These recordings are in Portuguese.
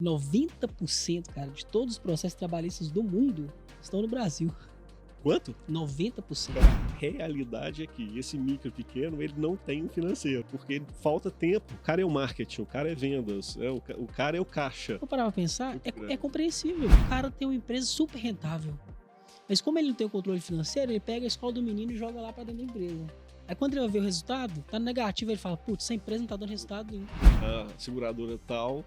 90%, cara, de todos os processos trabalhistas do mundo estão no Brasil. Quanto? 90%. A realidade é que esse micro pequeno, ele não tem um financeiro, porque falta tempo. O cara é o marketing, o cara é vendas, o cara é o caixa. Vou parar pra pensar, é compreensível. O cara tem uma empresa super rentável. Mas como ele não tem o controle financeiro, ele pega a escola do menino e joga lá pra dentro da empresa. Aí quando ele vai ver o resultado, tá no negativo, ele fala, putz, essa empresa não tá dando resultado nenhum. A seguradora tal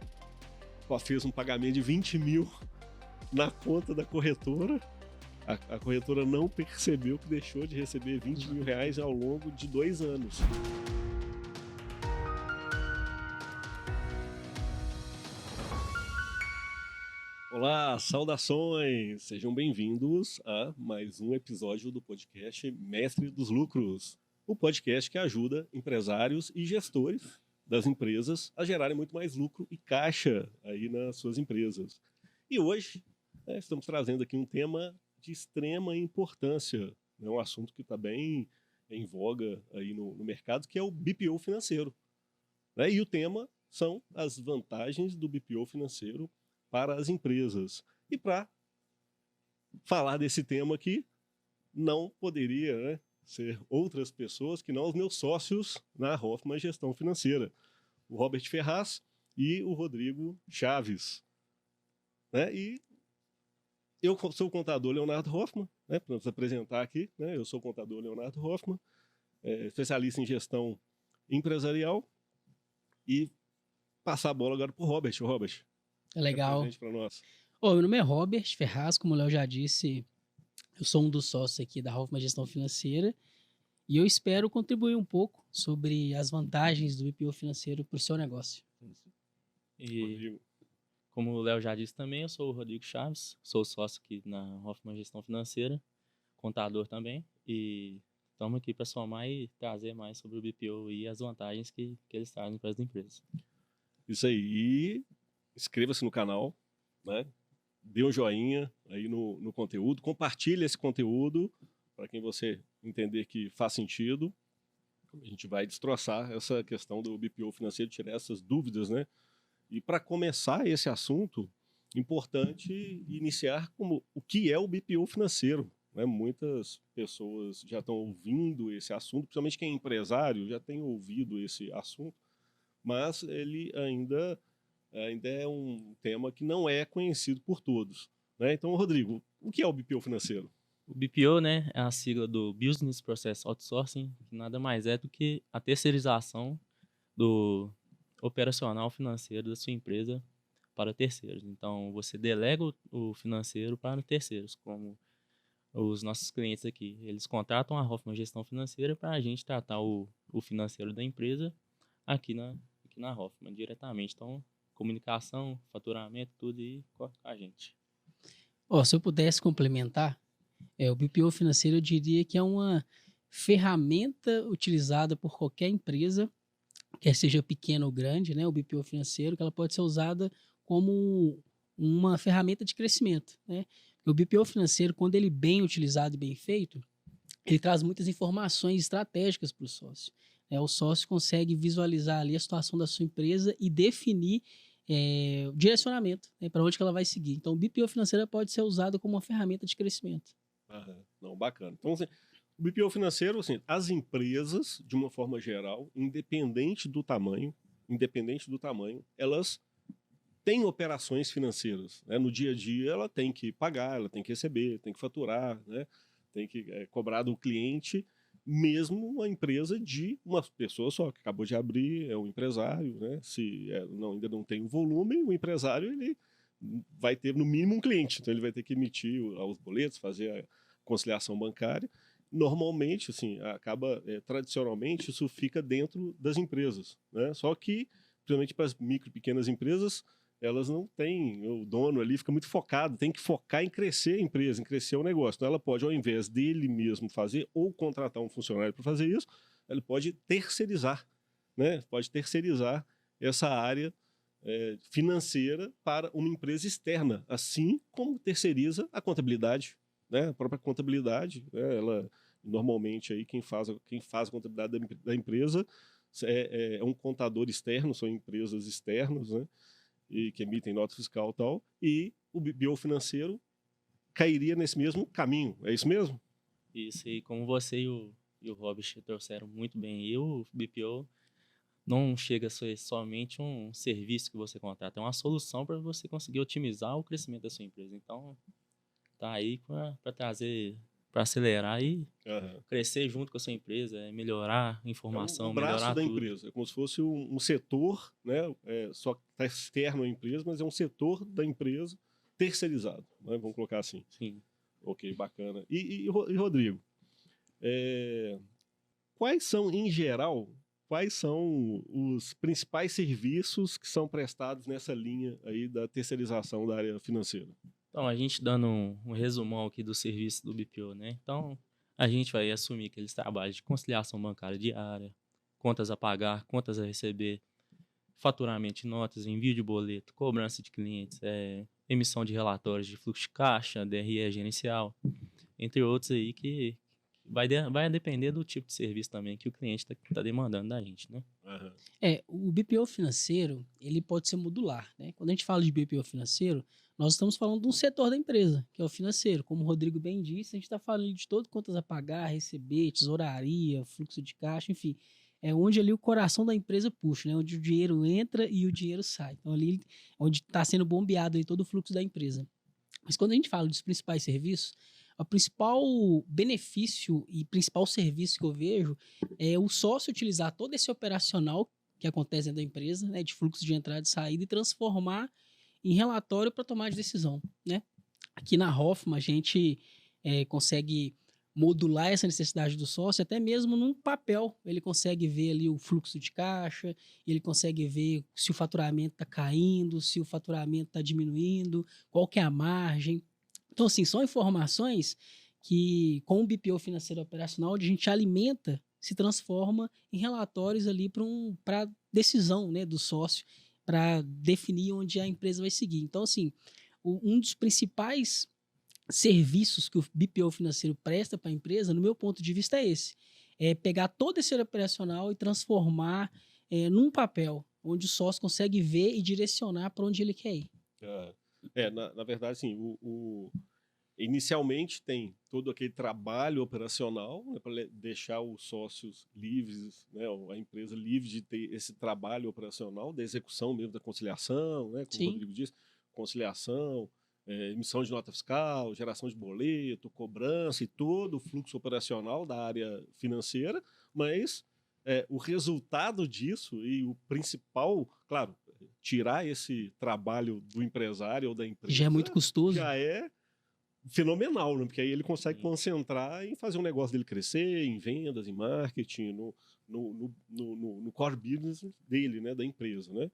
fez um pagamento de 20 mil na conta da corretora. A corretora não percebeu que deixou de receber 20 mil reais ao longo de 2 anos. Olá, saudações! Sejam bem-vindos a mais um episódio do podcast Mestre dos Lucros, o podcast que ajuda empresários e gestores das empresas a gerarem muito mais lucro e caixa aí nas suas empresas. E hoje estamos trazendo aqui um tema de extrema importância, um assunto que está bem em voga aí no mercado, que é o BPO financeiro. E o tema são as vantagens do BPO financeiro para as empresas. E para falar desse tema aqui, não poderia ser outras pessoas que não os meus sócios na Hoffman Gestão Financeira, o Robert Ferraz e o Rodrigo Chaves. E eu sou o contador Leonardo Hoffman, para nos apresentar aqui. Eu sou o contador Leonardo Hoffman, especialista em gestão empresarial, e passar a bola agora para o Robert. Robert, Legal. para nós. Meu nome é Robert Ferraz, como o Léo já disse, eu sou um dos sócios aqui da Hoffman Gestão Financeira e eu espero contribuir um pouco sobre as vantagens do BPO financeiro para o seu negócio. E Rodrigo. como o Léo já disse também, eu sou o Rodrigo Chaves, sou sócio aqui na Hoffman Gestão Financeira, contador também, e estamos aqui para somar e trazer mais sobre o BPO e as vantagens que eles trazem para as empresas. Isso aí. E inscreva-se no canal, dê um joinha aí no conteúdo, compartilhe esse conteúdo para quem você entender que faz sentido. A gente vai destroçar essa questão do BPO financeiro, tirar essas dúvidas, E para começar esse assunto, importante iniciar como o que é o BPO financeiro. Muitas pessoas já estão ouvindo esse assunto, principalmente quem é empresário já tem ouvido esse assunto, mas ele ainda é um tema que não é conhecido por todos. Então, Rodrigo, o que é o BPO financeiro? O BPO, é a sigla do Business Process Outsourcing, que nada mais é do que a terceirização do operacional financeiro da sua empresa para terceiros. Então, você delega o financeiro para terceiros, como os nossos clientes aqui. Eles contratam a Hoffman Gestão Financeira para a gente tratar o financeiro da empresa aqui na Hoffman diretamente. Então, comunicação, faturamento, tudo aí com a gente. Se eu pudesse complementar, o BPO financeiro eu diria que é uma ferramenta utilizada por qualquer empresa, quer seja pequena ou grande, o BPO financeiro, que ela pode ser usada como uma ferramenta de crescimento. O BPO financeiro, quando ele bem utilizado e bem feito, ele traz muitas informações estratégicas para o sócio. O sócio consegue visualizar ali a situação da sua empresa e definir o direcionamento, para onde que ela vai seguir. Então, o BPO financeiro pode ser usado como uma ferramenta de crescimento. Não, bacana. Então, assim, o BPO financeiro, as empresas, de uma forma geral, independente do tamanho, elas têm operações financeiras. No dia a dia, ela tem que pagar, ela tem que receber, tem que faturar, tem que cobrar do cliente, mesmo uma empresa de uma pessoa só, que acabou de abrir, é um empresário, se ainda não tem o volume, o empresário ele vai ter no mínimo um cliente, então ele vai ter que emitir os boletos, fazer a conciliação bancária. Normalmente, tradicionalmente, isso fica dentro das empresas, Só que, principalmente para as micro e pequenas empresas, elas não têm, o dono ali fica muito focado, tem que focar em crescer a empresa, em crescer o negócio. Então ela pode, ao invés dele mesmo fazer ou contratar um funcionário para fazer isso, ela pode terceirizar, Pode terceirizar essa área financeira para uma empresa externa, assim como terceiriza a contabilidade, A própria contabilidade, ela normalmente aí quem faz a contabilidade da empresa é um contador externo, são empresas externas, e que emitem nota fiscal e tal, e o BPO financeiro cairia nesse mesmo caminho. É isso mesmo? Isso, e como você e o Robert trouxeram muito bem, e o BPO não chega a ser somente um serviço que você contrata, é uma solução para você conseguir otimizar o crescimento da sua empresa. Então, tá aí para trazer, para acelerar e Aham. crescer junto com a sua empresa, melhorar a É informação, um braço melhorar da tudo. empresa. É como se fosse um setor, né? Só que está externo à empresa, mas é um setor da empresa terceirizado, né? Vamos colocar assim. Sim. Ok, bacana. E Rodrigo, quais são, em geral, quais são os principais serviços que são prestados nessa linha aí da terceirização da área financeira? Então, a gente dando um resumão aqui do serviço do BPO, né? Então, a gente vai assumir aqueles trabalhos de conciliação bancária diária, contas a pagar, contas a receber, faturamento de notas, envio de boleto, cobrança de clientes, emissão de relatórios de fluxo de caixa, DRE gerencial, entre outros aí que vai depender do tipo de serviço também que o cliente está demandando da gente, né? Aham. O BPO financeiro, ele pode ser modular, né? Quando a gente fala de BPO financeiro, nós estamos falando de um setor da empresa, que é o financeiro. Como o Rodrigo bem disse, a gente está falando de todo contas a pagar, receber, tesouraria, fluxo de caixa, enfim. É onde ali o coração da empresa puxa, né? Onde o dinheiro entra e o dinheiro sai. Então ali onde está sendo bombeado aí todo o fluxo da empresa. Mas quando a gente fala dos principais serviços, o principal benefício e principal serviço que eu vejo é o sócio utilizar todo esse operacional que acontece dentro da empresa, né, de fluxo de entrada e saída, e transformar em relatório para tomar de decisão, né? Aqui na Hoffman, a gente consegue modular essa necessidade do sócio até mesmo num papel. Ele consegue ver ali o fluxo de caixa, ele consegue ver se o faturamento está caindo, se o faturamento está diminuindo, qual que é a margem. Então, assim, são informações que, com o BPO financeiro operacional, onde a gente alimenta, se transforma em relatórios ali para decisão, né, do sócio, para definir onde a empresa vai seguir. Então, assim, um dos principais serviços que o BPO financeiro presta para a empresa, no meu ponto de vista, é esse. É pegar todo esse operacional e transformar num papel, onde o sócio consegue ver e direcionar para onde ele quer ir. Na verdade, assim, inicialmente tem todo aquele trabalho operacional, né, para deixar os sócios livres, né, a empresa livre de ter esse trabalho operacional, da execução mesmo da conciliação, né, como Sim. o Rodrigo disse, conciliação, emissão de nota fiscal, geração de boleto, cobrança e todo o fluxo operacional da área financeira, mas o resultado disso e o principal, claro, tirar esse trabalho do empresário ou da empresa Já é muito custoso. já é fenomenal, né? Porque aí ele consegue concentrar em fazer o negócio dele crescer, em vendas, em marketing, no core business dele, né, da empresa, né?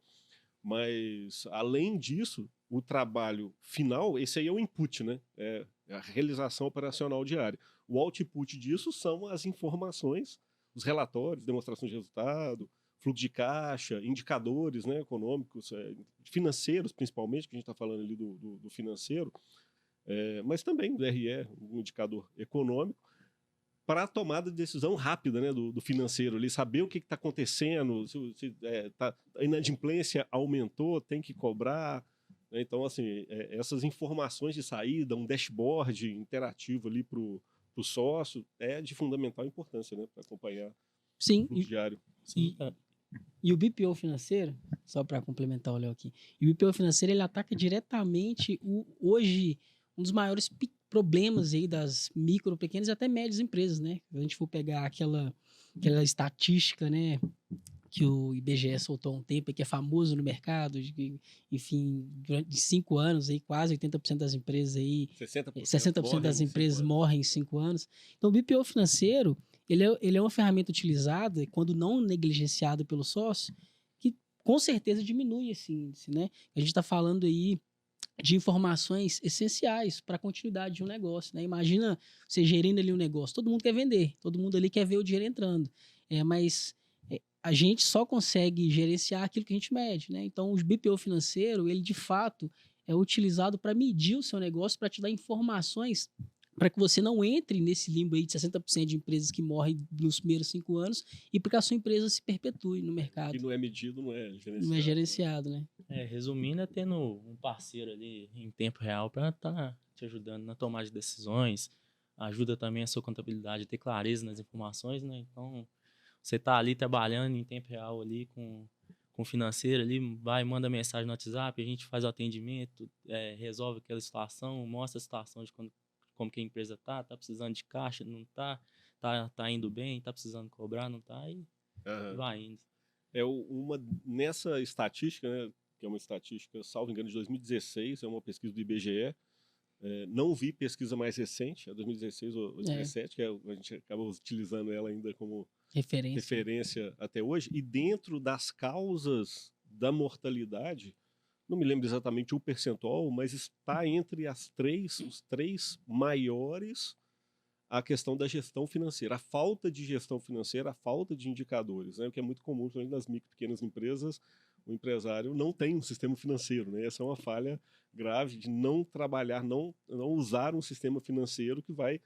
Mas, além disso, o trabalho final, esse aí é o input, né? É a realização operacional diária. O output disso são as informações, os relatórios, demonstrações de resultado, fluxo de caixa, indicadores, né, econômicos, financeiros principalmente, que a gente está falando ali do financeiro, mas também do DRE, um indicador econômico, para a tomada de decisão rápida, né, do financeiro, ali, saber o que está acontecendo, se a inadimplência aumentou, tem que cobrar, né? Então, assim, essas informações de saída, um dashboard interativo ali para o sócio, é de fundamental importância, né, para acompanhar Sim, o fluxo diário. E o BPO financeiro, só para complementar o Léo aqui, e o BPO financeiro ele ataca diretamente hoje um dos maiores problemas aí das micro, pequenas e até médias empresas, né? Se a gente for pegar aquela estatística, né, que o IBGE soltou há um tempo, que é famoso no mercado, enfim, durante 5 anos, aí, quase 80% das empresas aí, 60% das empresas morrem em 5 anos. Então, o BPO financeiro, ele é uma ferramenta utilizada, quando não negligenciada pelo sócio, que com certeza diminui esse índice, né? A gente está falando aí de informações essenciais para a continuidade de um negócio, né? Imagina você gerindo ali um negócio, todo mundo quer vender, todo mundo ali quer ver o dinheiro entrando, mas a gente só consegue gerenciar aquilo que a gente mede, né? Então, o BPO financeiro, ele de fato é utilizado para medir o seu negócio, para te dar informações para que você não entre nesse limbo aí de 60% de empresas que morrem nos primeiros 5 anos e para que a sua empresa se perpetue no mercado. Que não é medido, não é gerenciado. Não é gerenciado, né? Resumindo, é tendo um parceiro ali em tempo real para estar te ajudando na tomada de decisões, ajuda também a sua contabilidade a ter clareza nas informações, né? Então, você tá ali trabalhando em tempo real ali com o financeiro ali, vai, manda mensagem no WhatsApp, a gente faz o atendimento, resolve aquela situação, mostra a situação de como que a empresa tá precisando de caixa, não tá indo bem, tá precisando cobrar, não tá, e vai indo. Nessa estatística, né, que é uma estatística, salvo engano, de 2016, é uma pesquisa do IBGE. Não vi pesquisa mais recente, é 2016 ou 2017, que a gente acaba utilizando ela ainda como referência até hoje. E dentro das causas da mortalidade, não me lembro exatamente o percentual, mas está entre os três maiores a questão da gestão financeira, a falta de gestão financeira, a falta de indicadores, né? O que é muito comum, principalmente nas micro e pequenas empresas, o empresário não tem um sistema financeiro, né? Essa é uma falha grave de não trabalhar, não usar um sistema financeiro que vai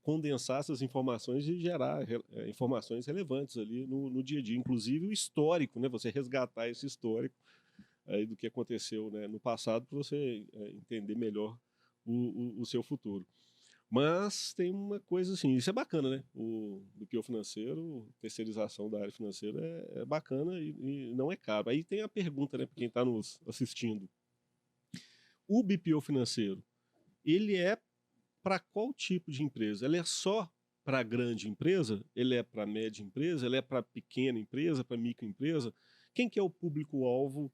condensar essas informações e gerar informações relevantes ali no dia a dia, inclusive o histórico, né? Você resgatar esse histórico aí do que aconteceu, né, no passado para você entender melhor o seu futuro. Mas tem uma coisa assim, isso é bacana, né? O BPO financeiro, terceirização da área financeira é bacana e não é caro. Aí tem a pergunta, né, para quem está nos assistindo. O BPO financeiro, ele é para qual tipo de empresa? Ele é só para grande empresa? Ele é para média empresa? Ele é para pequena empresa, para microempresa? Quem que é o público-alvo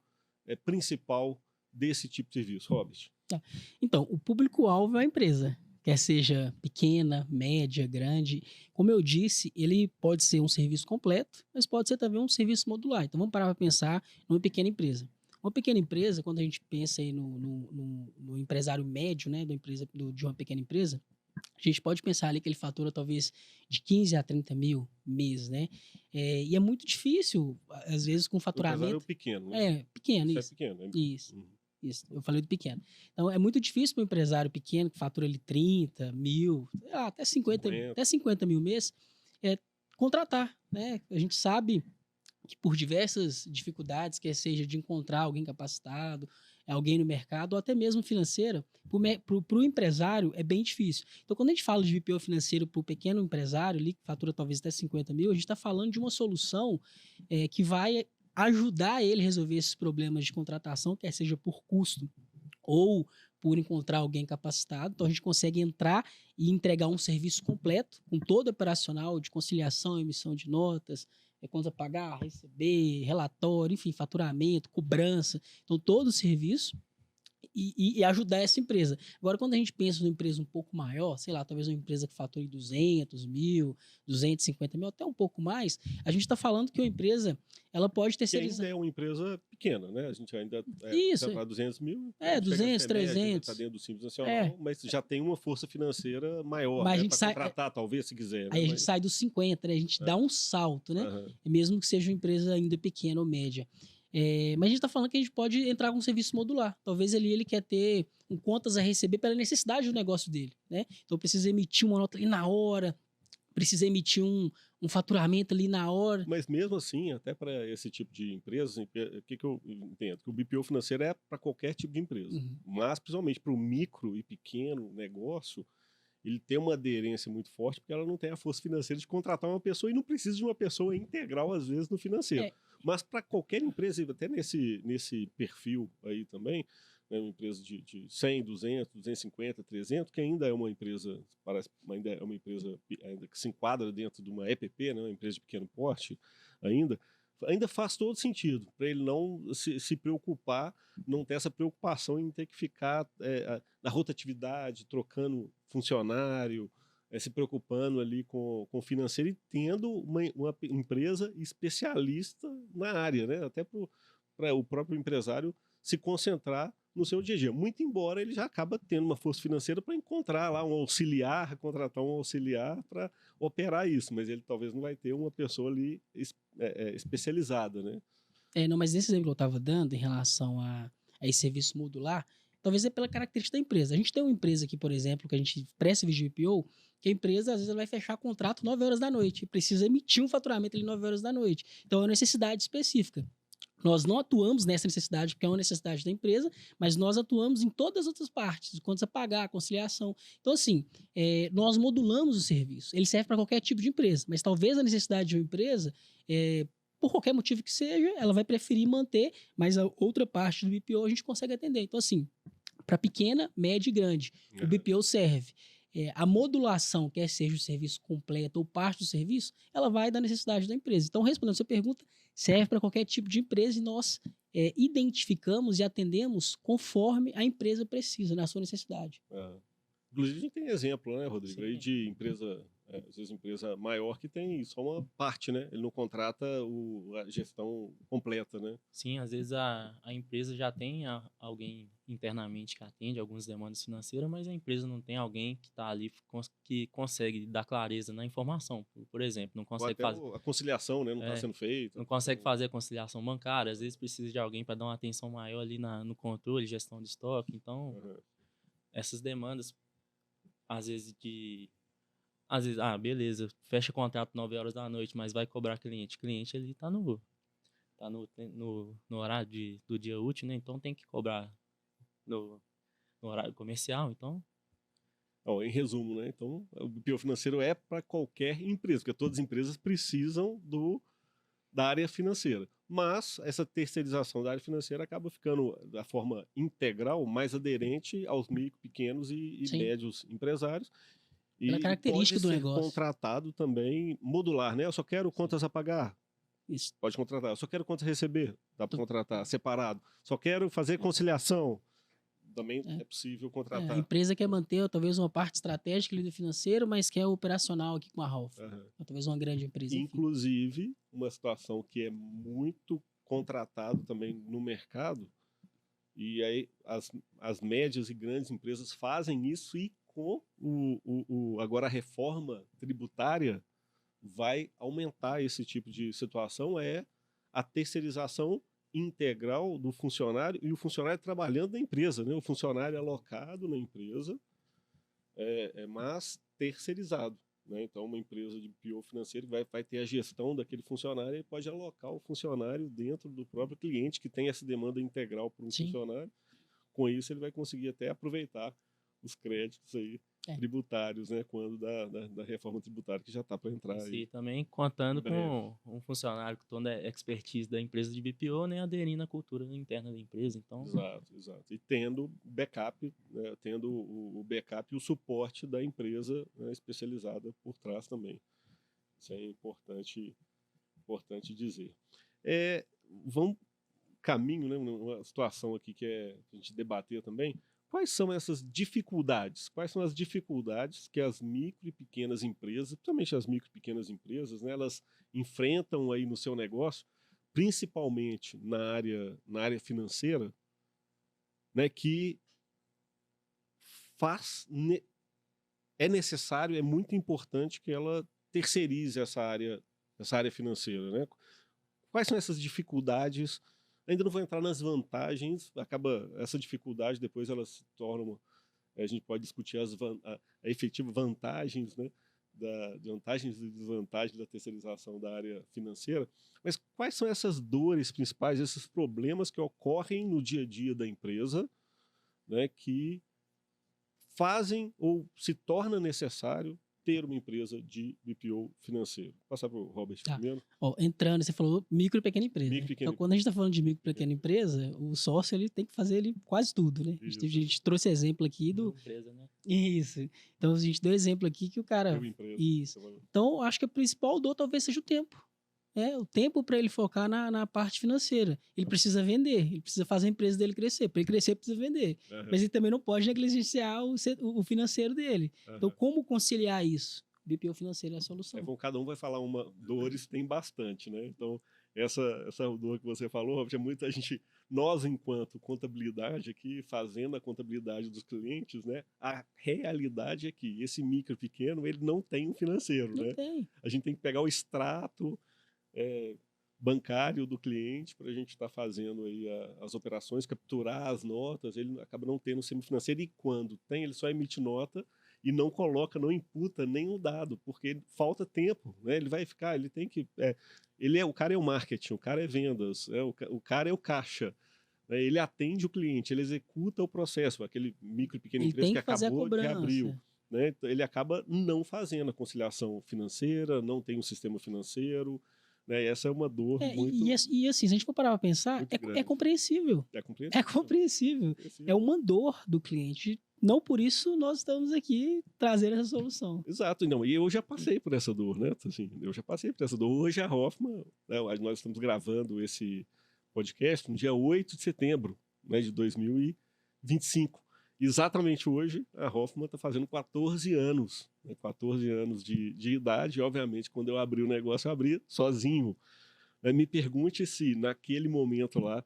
principal desse tipo de serviço, Robert? Então, o público-alvo é a empresa. Quer seja pequena, média, grande. Como eu disse, ele pode ser um serviço completo, mas pode ser também um serviço modular. Então, vamos parar para pensar numa pequena empresa. Uma pequena empresa, quando a gente pensa aí no empresário médio, né, de uma pequena empresa, a gente pode pensar ali que ele fatura talvez de 15 a 30 mil mês, né? E é muito difícil, às vezes, com faturamento... O empresário pequeno, né? Pequeno, isso. Isso. É pequeno. Isso. Isso, eu falei do pequeno. Então, é muito difícil para um empresário pequeno, que fatura ali 30 mil, até 50 mil mês, contratar, né? A gente sabe que por diversas dificuldades, quer seja de encontrar alguém capacitado, alguém no mercado, ou até mesmo financeira, para o empresário é bem difícil. Então, quando a gente fala de BPO financeiro para o pequeno empresário, ali, que fatura talvez até 50 mil, a gente está falando de uma solução que vai ajudar ele a resolver esses problemas de contratação, quer seja por custo ou por encontrar alguém capacitado. Então, a gente consegue entrar e entregar um serviço completo, com todo operacional de conciliação, emissão de notas, contas a pagar, receber, relatório, enfim, faturamento, cobrança. Então, todo o serviço e ajudar essa empresa. Agora, quando a gente pensa numa empresa um pouco maior, sei lá, talvez uma empresa que fature 200 mil, 250 mil, até um pouco mais, a gente está falando que uma empresa, ela pode terceirizar... Que ainda é uma empresa pequena, né? A gente ainda Isso. Para 200 mil. 200, 300. Está dentro do Simples Nacional, mas já tem uma força financeira maior, mas né? A gente Para contratar, talvez, se quiser. Né? Aí a gente sai dos 50, né? A gente dá um salto, né? Mesmo que seja uma empresa ainda pequena ou média. Mas a gente está falando que a gente pode entrar com um serviço modular. Talvez ele quer ter contas a receber pela necessidade do negócio dele, né? Então precisa emitir uma nota ali na hora, precisa emitir um faturamento ali na hora. Mas mesmo assim, até para esse tipo de empresa, o que eu entendo? Que o BPO financeiro é para qualquer tipo de empresa. Mas principalmente para o micro e pequeno negócio, ele tem uma aderência muito forte porque ela não tem a força financeira de contratar uma pessoa e não precisa de uma pessoa integral, às vezes, no financeiro. Mas para qualquer empresa, até nesse perfil aí também, né, uma empresa de 100, 200, 250, 300, que ainda é uma empresa, ainda é uma empresa ainda que se enquadra dentro de uma EPP, né, uma empresa de pequeno porte ainda faz todo sentido, para ele não se preocupar, não ter essa preocupação em ter que ficar na rotatividade, trocando funcionário, se preocupando ali com o financeiro e tendo uma empresa especialista na área, né? Até para o próprio empresário se concentrar no seu dia a dia. Muito embora ele já acaba tendo uma força financeira para encontrar lá um auxiliar, contratar um auxiliar para operar isso, mas ele talvez não vai ter uma pessoa ali especializada, né? Não, mas nesse exemplo que eu estava dando em relação a esse serviço modular, talvez é pela característica da empresa. A gente tem uma empresa aqui, por exemplo, que a gente presta serviço de BPO, que a empresa, às vezes, ela vai fechar contrato 9 horas da noite, precisa emitir um faturamento ali 9 horas da noite. Então, é uma necessidade específica. Nós não atuamos nessa necessidade, porque é uma necessidade da empresa, mas nós atuamos em todas as outras partes, contas a pagar, conciliação. Então, assim, nós modulamos o serviço. Ele serve para qualquer tipo de empresa, mas talvez a necessidade de uma empresa, por qualquer motivo que seja, ela vai preferir manter, mas a outra parte do BPO a gente consegue atender. Então, assim, para pequena, média e grande, o BPO serve. A modulação, quer seja o serviço completo ou parte do serviço, ela vai da necessidade da empresa. Então, respondendo a sua pergunta, serve para qualquer tipo de empresa e nós identificamos e atendemos conforme a empresa precisa, na sua necessidade. Inclusive, a gente tem exemplo, né, Rodrigo, Sim. aí de empresa, às vezes empresa maior que tem só uma parte, né? Ele não contrata a gestão completa, né? Sim, às vezes a empresa já tem alguém internamente que atende algumas demandas financeiras, mas a empresa não tem alguém que está ali que consegue dar clareza na informação. Por exemplo, não Ou consegue até fazer. a conciliação, né? Não está sendo feita. Não consegue fazer a conciliação bancária, às vezes precisa de alguém para dar uma atenção maior ali no controle, gestão de estoque. Então, essas demandas, às vezes beleza, fecha o contrato 9 horas da noite, mas vai cobrar cliente. O cliente ele tá no horário do dia útil, né? Então tem que cobrar no horário comercial, então... Em resumo, né? Então, o BPO financeiro é para qualquer empresa, porque todas as empresas precisam da área financeira. Mas essa terceirização da área financeira acaba ficando, da forma integral, mais aderente aos micro, pequenos e médios empresários. Pela E característica pode do ser negócio. contratado também modular, né? Eu só quero contas a pagar. Isso. Pode contratar. Eu só quero contas a receber. Dá para contratar separado. Só quero fazer conciliação. Também é possível contratar. A empresa quer manter talvez uma parte estratégica ali do financeiro, mas quer operacional aqui com a Ralph. Talvez uma grande empresa. Inclusive, uma situação que é muito contratado também no mercado, e aí as médias e grandes empresas fazem isso, e com agora a reforma tributária vai aumentar esse tipo de situação, é a terceirização integral do funcionário, e o funcionário trabalhando na empresa, né? O funcionário alocado na empresa, mas terceirizado, né? Então, uma empresa de BPO financeiro vai ter a gestão daquele funcionário e pode alocar o funcionário dentro do próprio cliente que tem essa demanda integral para um funcionário. Com isso, ele vai conseguir até aproveitar os créditos aí tributários, né, quando da reforma tributária que já está para entrar. E também contando com um funcionário com toda a expertise da empresa de BPO, né, aderindo à cultura interna da empresa. Então... Exato. E tendo backup, né, tendo o backup e o suporte da empresa, né, especializada por trás também. Isso é importante dizer. Vamos caminho, né, uma situação aqui que a gente debater também. Quais são essas dificuldades? Quais são as dificuldades que as micro e pequenas empresas, principalmente as micro e pequenas empresas, né, elas enfrentam aí no seu negócio, principalmente na área financeira, né, que é necessário, é muito importante que ela terceirize essa área financeira, né? Quais são essas dificuldades? Ainda não vou entrar nas vantagens, acaba essa dificuldade, depois elas se tornam, a gente pode discutir a efetiva vantagens, né, de vantagens e desvantagens da terceirização da área financeira, mas quais são essas dores principais, esses problemas que ocorrem no dia a dia da empresa, né, que fazem ou se torna necessário ter uma empresa de BPO financeiro? Vou passar para o Robert primeiro. Entrando, você falou micro e pequena empresa. Então, quando a gente está falando de micro e pequena empresa, o sócio ele tem que fazer quase tudo, né? A gente trouxe exemplo aqui do... empresa, né? Isso. Então, a gente deu exemplo aqui que o cara... Isso. Então, acho que a principal dor talvez seja o tempo. O tempo para ele focar na parte financeira. Ele precisa vender, ele precisa fazer a empresa dele crescer. Para ele crescer, ele precisa vender. Mas ele também não pode negligenciar o financeiro dele. Então, como conciliar isso? O BPO financeiro é a solução. Cada um vai falar uma. Dores tem bastante, né? Então, essa dor que você falou, Robert, muita gente, nós enquanto contabilidade aqui, fazendo a contabilidade dos clientes, né? A realidade é que esse micro pequeno, ele não tem um financeiro, não né? Tem. A gente tem que pegar o extrato bancário do cliente para a gente estar fazendo aí as operações, capturar as notas. Ele acaba não tendo semifinanceiro, e quando tem, ele só emite nota e não coloca, não imputa nenhum dado, porque falta tempo, né? Ele vai ficar, ele tem que... o cara é o marketing, o cara é vendas, o cara é o caixa, né? Ele atende o cliente, ele executa o processo, aquele micro e pequena Ele empresa tem que que fazer a acabou de abriu. cobrança. Né? Então, ele acaba não fazendo a conciliação financeira, não tem um sistema financeiro, né? Essa é uma dor muito, E assim, se a gente for parar para pensar, muito é grande. compreensível. É compreensível. É compreensível. É uma dor do cliente. Não por isso nós estamos aqui trazendo essa solução. Exato, não, e eu já passei por essa dor, né? Assim, eu já passei por essa dor. Hoje a Hoffman, né, nós estamos gravando esse podcast no dia 8 de setembro, né, de 2025. Exatamente hoje, a Hoffman está fazendo 14 anos, né, 14 anos de idade. E, obviamente, quando eu abri o negócio, eu abri sozinho. Né? Me pergunte se naquele momento lá,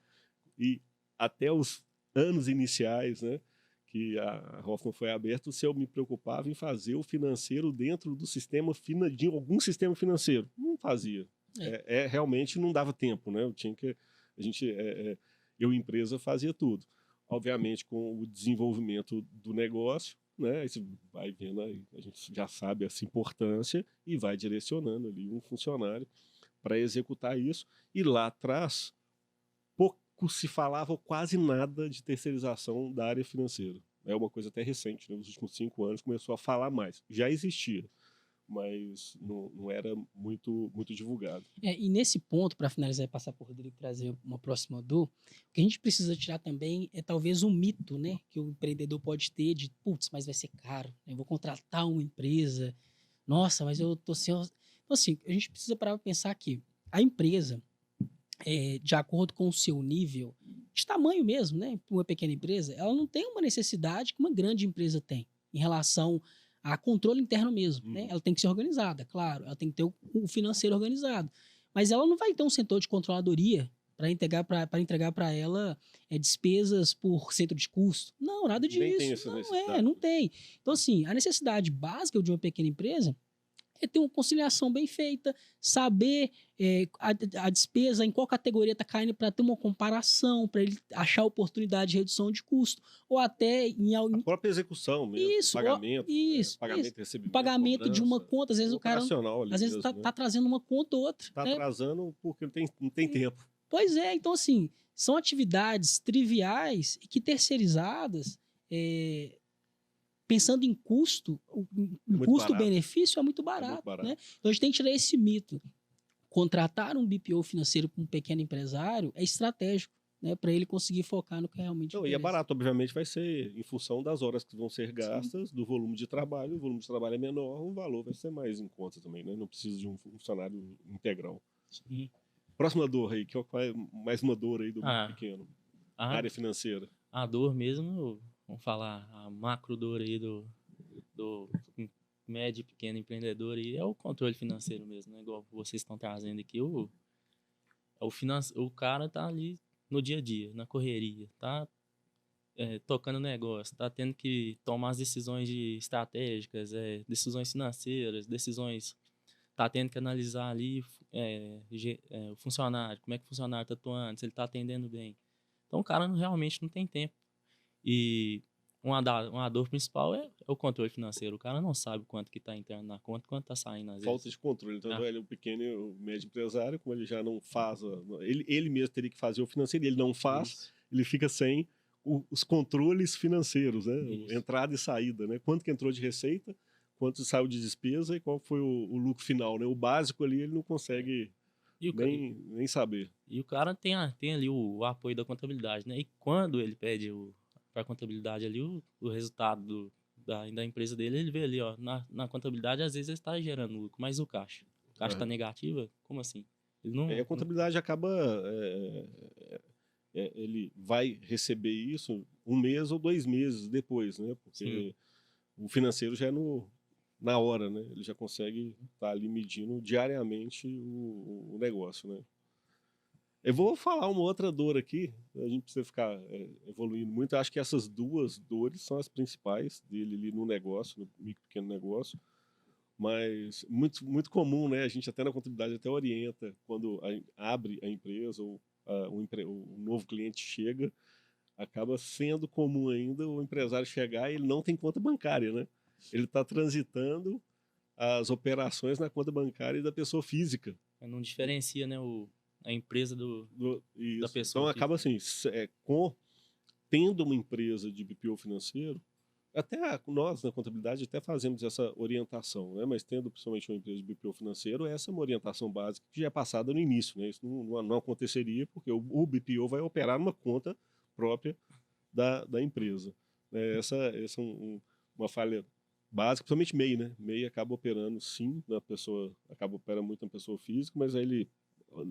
e até os anos iniciais, né, que a Hoffman foi aberta, se eu me preocupava em fazer o financeiro dentro do sistema, de algum sistema financeiro. Não fazia. Realmente não dava tempo, né? Eu, empresa, fazia tudo. Obviamente, com o desenvolvimento do negócio, né? Aí você vai vendo, aí a gente já sabe essa importância e vai direcionando ali um funcionário para executar isso. E lá atrás, pouco se falava quase nada de terceirização da área financeira. É uma coisa até recente, né? Nos últimos 5 anos começou a falar mais. Já existia, mas não era muito divulgado. E nesse ponto, para finalizar e passar para o Rodrigo trazer uma próxima dor, o que a gente precisa tirar também é talvez um mito, né, que o empreendedor pode ter de, putz, mas vai ser caro, né? Eu vou contratar uma empresa, nossa, mas eu tô sem... Então, assim, a gente precisa parar para pensar que a empresa, de acordo com o seu nível de tamanho mesmo, né, uma pequena empresa, ela não tem uma necessidade que uma grande empresa tem em relação a controle interno mesmo, né? Ela tem que ser organizada, claro, ela tem que ter o financeiro organizado, mas ela não vai ter um setor de controladoria para entregar para ela despesas por centro de custo. Não, nada disso. Nem tem essa necessidade. Não tem. Então, assim, a necessidade básica de uma pequena empresa é ter uma conciliação bem feita, saber a despesa, em qual categoria está caindo, para ter uma comparação, para ele achar oportunidade de redução de custo, ou até em A própria execução mesmo, pagamento, pagamento, recebimento, pagamento cobrança, de uma conta, às vezes o cara às vezes tá trazendo uma conta ou outra. Está atrasando porque não tem tempo. Pois é, então assim, são atividades triviais e que terceirizadas, pensando em custo, custo-benefício é muito barato. Né? Então a gente tem que tirar esse mito. Contratar um BPO financeiro para um pequeno empresário é estratégico, né, para ele conseguir focar no que realmente interessa. E é barato, obviamente, vai ser em função das horas que vão ser gastas, do volume de trabalho. O volume de trabalho é menor, o valor vai ser mais em conta também, né? Não precisa de um funcionário integral. Sim. Próxima dor aí, que é mais uma dor aí do pequeno, área financeira. A dor mesmo, vamos falar, a macro dor aí do médio e pequeno empreendedor aí é o controle financeiro mesmo, né? Igual vocês estão trazendo aqui, o cara tá ali no dia a dia, na correria, tá tocando negócio, tá tendo que tomar as decisões estratégicas, decisões financeiras, tá tendo que analisar ali o funcionário, como é que o funcionário está atuando, se ele está atendendo bem. Então o cara realmente não tem tempo. E uma dor principal é o controle financeiro. O cara não sabe quanto que está entrando na conta, quanto está saindo às vezes. Falta de controle. Então ele é o pequeno e o médio empresário, como ele já não faz, ele mesmo teria que fazer o financeiro, e ele não faz, isso. Ele fica sem os controles financeiros, né? Entrada e saída, né? Quanto que entrou de receita, quanto saiu de despesa e qual foi o lucro final, né? O básico ali ele não consegue nem saber. E o cara tem ali o apoio da contabilidade, né? E quando ele pede para a contabilidade ali o resultado da empresa dele, ele vê ali, ó, na contabilidade às vezes ele está gerando lucro, mas o caixa está negativa? Como assim? A contabilidade acaba... ele vai receber isso 1 mês ou 2 meses depois, né? Porque o financeiro já é na hora, né? Ele já consegue estar ali medindo diariamente o negócio, né? Eu vou falar uma outra dor aqui, a gente precisa ficar evoluindo muito. Eu acho que essas 2 dores são as principais dele ali no negócio, no micro pequeno negócio, mas muito comum, né? A gente até na contabilidade até orienta quando abre a empresa ou o novo cliente chega, acaba sendo comum ainda o empresário chegar e ele não tem conta bancária, né? Ele está transitando as operações na conta bancária da pessoa física. Não diferencia, né, a empresa da pessoa. Então, acaba assim, tendo uma empresa de BPO financeiro, até nós, na contabilidade, até fazemos essa orientação, né? Mas tendo principalmente uma empresa de BPO financeiro, essa é uma orientação básica que já é passada no início, né? Isso não aconteceria porque o BPO vai operar numa conta própria da empresa. Essa é uma falha básica, principalmente MEI, né? MEI acaba operando, sim, acaba operando muito na pessoa física, mas aí ele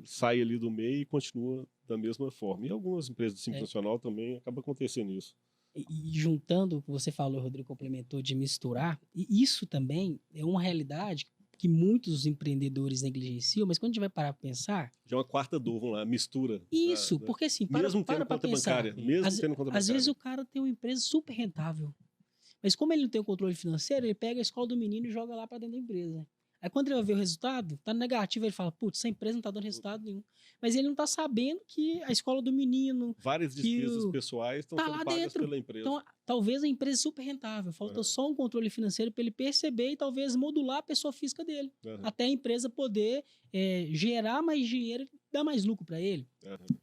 sai ali do MEI e continua da mesma forma. E algumas empresas de Simples Nacional também acaba acontecendo isso. E juntando o que você falou, Rodrigo complementou, de misturar, e isso também é uma realidade que muitos empreendedores negligenciam, mas quando a gente vai parar para pensar... Já é uma quarta dor, vamos lá, mistura. Isso, porque assim, mesmo tendo para conta pensar. Bancária, mesmo tendo conta bancária. Às vezes o cara tem uma empresa super rentável, mas como ele não tem o controle financeiro, ele pega a escola do menino e joga lá para dentro da empresa. Aí quando ele vai ver o resultado, tá negativo, ele fala, putz, essa empresa não tá dando resultado nenhum. Mas ele não tá sabendo que a escola do menino... Várias despesas pessoais estão sendo pagas dentro. pela empresa. Então, talvez a empresa é super rentável, falta só um controle financeiro para ele perceber e talvez modular a pessoa física dele. Até a empresa poder gerar mais dinheiro e dar mais lucro para ele.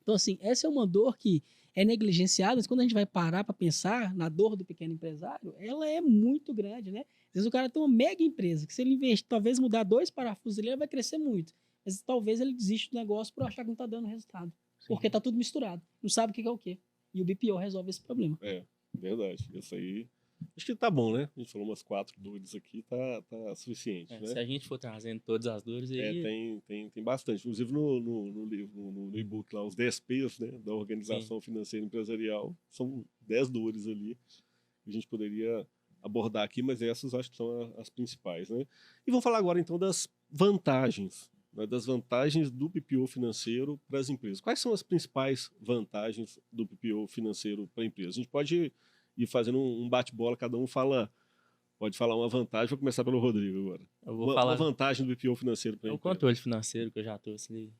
Então, assim, essa é uma dor que é negligenciada, mas quando a gente vai parar para pensar na dor do pequeno empresário, ela é muito grande, né? Às vezes o cara tem uma mega empresa, que se ele investir, talvez mudar 2 parafusos ali, ele vai crescer muito. Mas talvez ele desista do negócio por achar que não está dando resultado. Sim. Porque está tudo misturado. Não sabe o que é o quê. E o BPO resolve esse problema. Verdade. Isso aí... Acho que tá bom, né? A gente falou umas 4 dores aqui, tá suficiente, né? Se a gente for trazendo todas as dores aí... Tem bastante. Inclusive no livro, no e-book lá, os 10 P's, né, da Organização Financeira Empresarial, são 10 dores ali que a gente poderia abordar aqui, mas essas acho que são as principais, né? E vamos falar agora, então, das vantagens, né, das vantagens do BPO financeiro para as empresas. Quais são as principais vantagens do BPO financeiro para a empresa? A gente pode ir fazendo um bate-bola, cada um pode falar uma vantagem. Vou começar pelo Rodrigo agora. Eu vou falar uma vantagem do BPO financeiro para a empresa. O controle financeiro que eu já trouxe ali.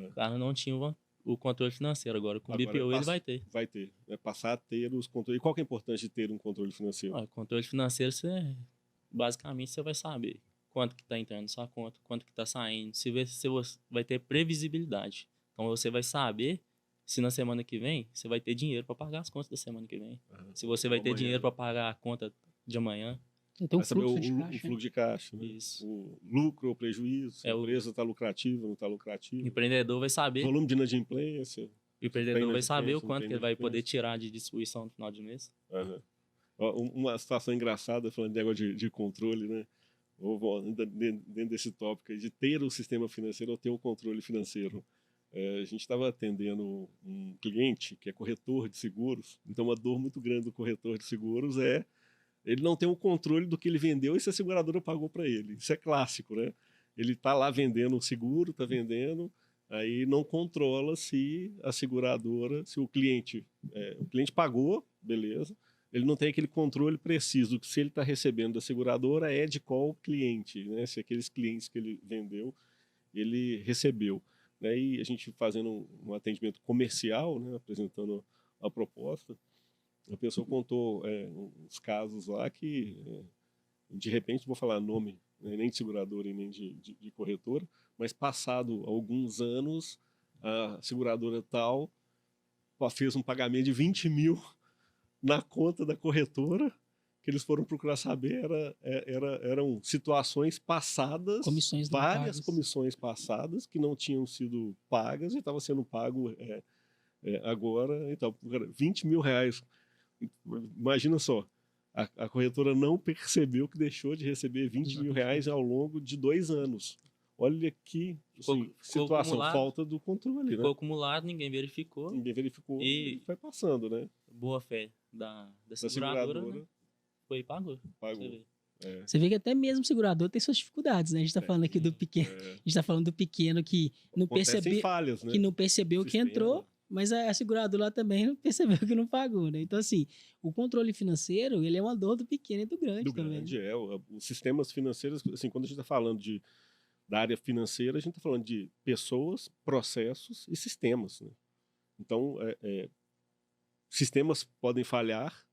O cara não tinha o controle financeiro, agora com o BPO ele vai ter. Vai ter. Vai passar a ter os controles. E qual que é a importância de ter um controle financeiro? O controle financeiro, basicamente você vai saber quanto que está entrando na sua conta, quanto que está saindo, se você vai ter previsibilidade. Então você vai saber se na semana que vem você vai ter dinheiro para pagar as contas da semana que vem. Se você vai ter dinheiro para pagar a conta de amanhã. Então, vai saber o fluxo de caixa, né? Isso. O lucro ou prejuízo, se a empresa está lucrativa, não está lucrativa. O empreendedor vai saber. Volume de inadimplência. O empreendedor vai saber o quanto que ele vai poder tirar de distribuição no final de mês. Uma situação engraçada, falando de negócio de controle, né? Dentro desse tópico aí, de ter o sistema financeiro ou ter o controle financeiro. A gente estava atendendo um cliente que é corretor de seguros, então uma dor muito grande do corretor de seguros é ele não tem o controle do que ele vendeu e se a seguradora pagou para ele. Isso é clássico, né? Ele está lá vendendo o seguro, está vendendo, aí não controla se a seguradora, se o cliente pagou, beleza, ele não tem aquele controle preciso que se ele está recebendo da seguradora é de qual cliente, né? Se aqueles clientes que ele vendeu, ele recebeu. Né? E a gente fazendo um atendimento comercial, né? Apresentando a proposta, a pessoa contou uns casos lá que, de repente, não vou falar nome, né? Nem de seguradora e nem de corretora, mas passado alguns anos, a seguradora tal fez um pagamento de 20 mil na conta da corretora, que eles foram procurar saber, eram situações passadas, várias comissões passadas que não tinham sido pagas e estava sendo pago agora. Então, 20 mil reais. Imagina só, a corretora não percebeu que deixou de receber 20 mil reais ao longo de 2 anos. Olha que situação, falta do controle. Ficou acumulado, ninguém verificou. E foi passando, né? Boa fé da seguradora. Né? Foi e pagou. Você vê que até mesmo o segurador tem suas dificuldades, né? A gente está falando aqui do pequeno. A gente está falando do pequeno que não percebeu, falhas, né? Que não percebeu que entrou, mas a seguradora também não percebeu que não pagou, né? Então, assim, o controle financeiro, ele é uma dor do pequeno e do grande também. Os sistemas financeiros, assim, quando a gente está falando da área financeira, a gente está falando de pessoas, processos e sistemas, né? Então, sistemas podem falhar,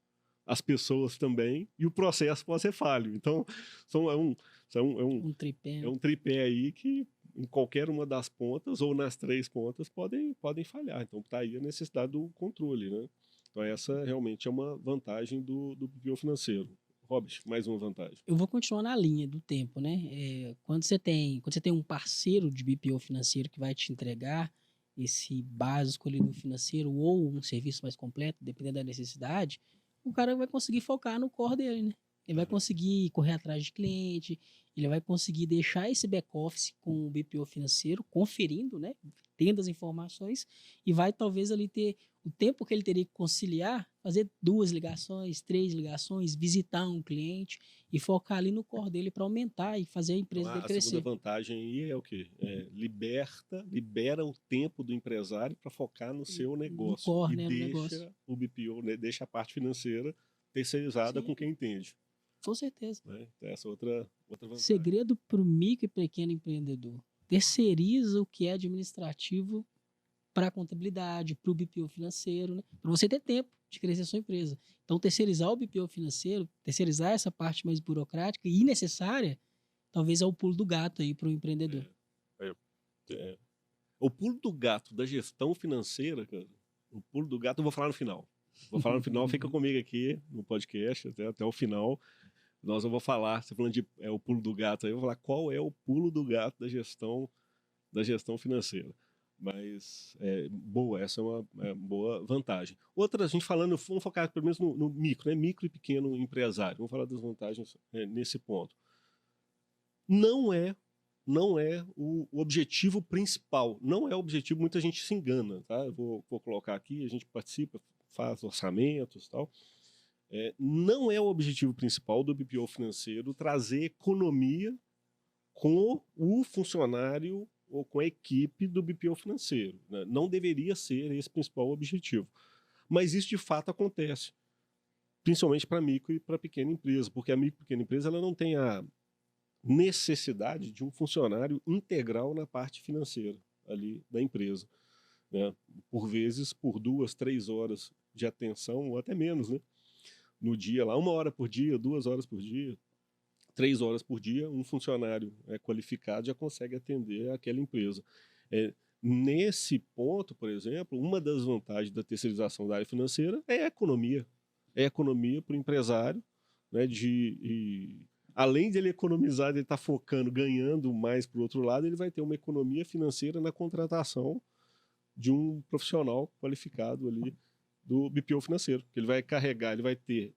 as pessoas também, e o processo pode ser falho. Então, Um tripé. é um tripé aí que em qualquer uma das pontas ou nas três pontas podem falhar. Então, está aí a necessidade do controle, né? Então, essa realmente é uma vantagem do BPO financeiro. Robert, mais uma vantagem. Eu vou continuar na linha do tempo, né? Quando você tem um parceiro de BPO financeiro que vai te entregar esse básico ali do financeiro ou um serviço mais completo, dependendo da necessidade, o cara vai conseguir focar no core dele, né? Ele vai conseguir correr atrás de cliente, ele vai conseguir deixar esse back-office com o BPO financeiro, conferindo, né? Tendo as informações, e vai talvez ali ter o tempo que ele teria que conciliar, fazer 2 ligações, 3 ligações, visitar um cliente e focar ali no core dele para aumentar e fazer a empresa Então, dele a crescer. segunda vantagem aí é o quê? Libera o tempo do empresário para focar no seu negócio. core, E né, no negócio. deixa o BPO, né, deixa a parte financeira terceirizada Sim. com quem entende. Com certeza. Né? Então, essa é outra vantagem. Segredo para o micro e pequeno empreendedor. Terceiriza o que é administrativo para a contabilidade, para o BPO financeiro, né? Para você ter tempo de crescer sua empresa. Então, terceirizar o BPO financeiro, terceirizar essa parte mais burocrática e necessária, talvez é o pulo do gato aí para o empreendedor. O pulo do gato da gestão financeira, cara, o pulo do gato eu vou falar no final. Fica comigo aqui no podcast até o final. Eu vou falar, você falando de o pulo do gato, aí eu vou falar qual é o pulo do gato da gestão financeira. Mas, boa, essa é uma boa vantagem. Outra, a gente falando, vamos focar pelo menos no micro, né? Micro e pequeno empresário. Vamos falar das vantagens nesse ponto. Não é o objetivo principal. Não é o objetivo, muita gente se engana, tá? Eu vou colocar aqui, a gente participa, faz orçamentos e tal. Não é o objetivo principal do BPO financeiro trazer economia com o funcionário ou com a equipe do BPO financeiro. Né? Não deveria ser esse principal objetivo. Mas isso de fato acontece, principalmente para micro e para pequena empresa, porque a micro e pequena empresa ela não tem a necessidade de um funcionário integral na parte financeira ali da empresa. Né? Por vezes, por 2, 3 horas de atenção, ou até menos, né? No dia, lá 1 hora por dia, 2 horas por dia, 3 horas por dia, um funcionário qualificado já consegue atender aquela empresa. Nesse ponto, por exemplo, uma das vantagens da terceirização da área financeira é a economia. É a economia para o empresário, né, além de ele economizar, ele está focando, ganhando mais para o outro lado, ele vai ter uma economia financeira na contratação de um profissional qualificado ali do BPO financeiro, que ele vai carregar, ele vai ter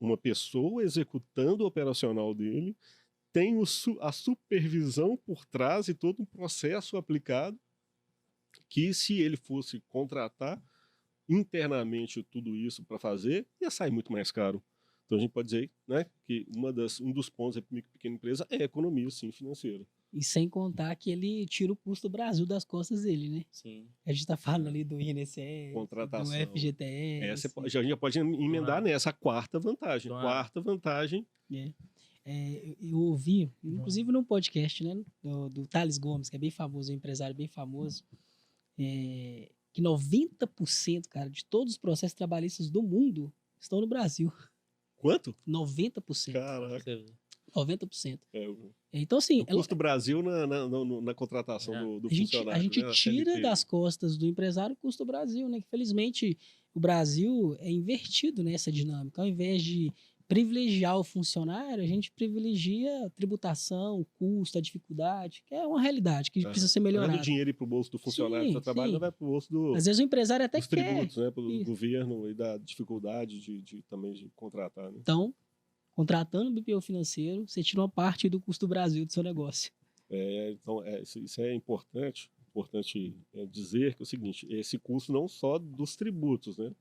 uma pessoa executando o operacional dele, tem a supervisão por trás e todo um processo aplicado, que se ele fosse contratar internamente tudo isso para fazer, ia sair muito mais caro. Então a gente pode dizer, né, que um dos pontos da micro e pequena empresa é a economia, sim, financeira. E sem contar que ele tira o custo do Brasil das costas dele, né? Sim. A gente tá falando ali do INSS, Contratação. do FGTS. Essa a gente já pode emendar nessa quarta vantagem. Quarta vantagem. Eu ouvi, inclusive num podcast, né, do Thales Gomes, que é bem famoso, um empresário bem famoso, que 90%, cara, de todos os processos trabalhistas do mundo estão no Brasil. Quanto? 90%. Caraca. 90%. Então, assim... O custo Brasil na contratação do funcionário. A gente né? tira das costas do empresário o custo Brasil, né? Que, felizmente, o Brasil é invertido nessa dinâmica. Ao invés de privilegiar o funcionário, a gente privilegia a tributação, o custo, a dificuldade, que é uma realidade que precisa ser melhorada. O dinheiro ir para o bolso do funcionário que está trabalhando, não vai para o bolso do... Às vezes o empresário até dos quer. tributos, né? Pelo governo e da dificuldade também de contratar, né? Então, contratando o BPO financeiro, você tira uma parte do custo Brasil do seu negócio. Então, isso é importante dizer que é o seguinte, esse custo não só dos tributos, né?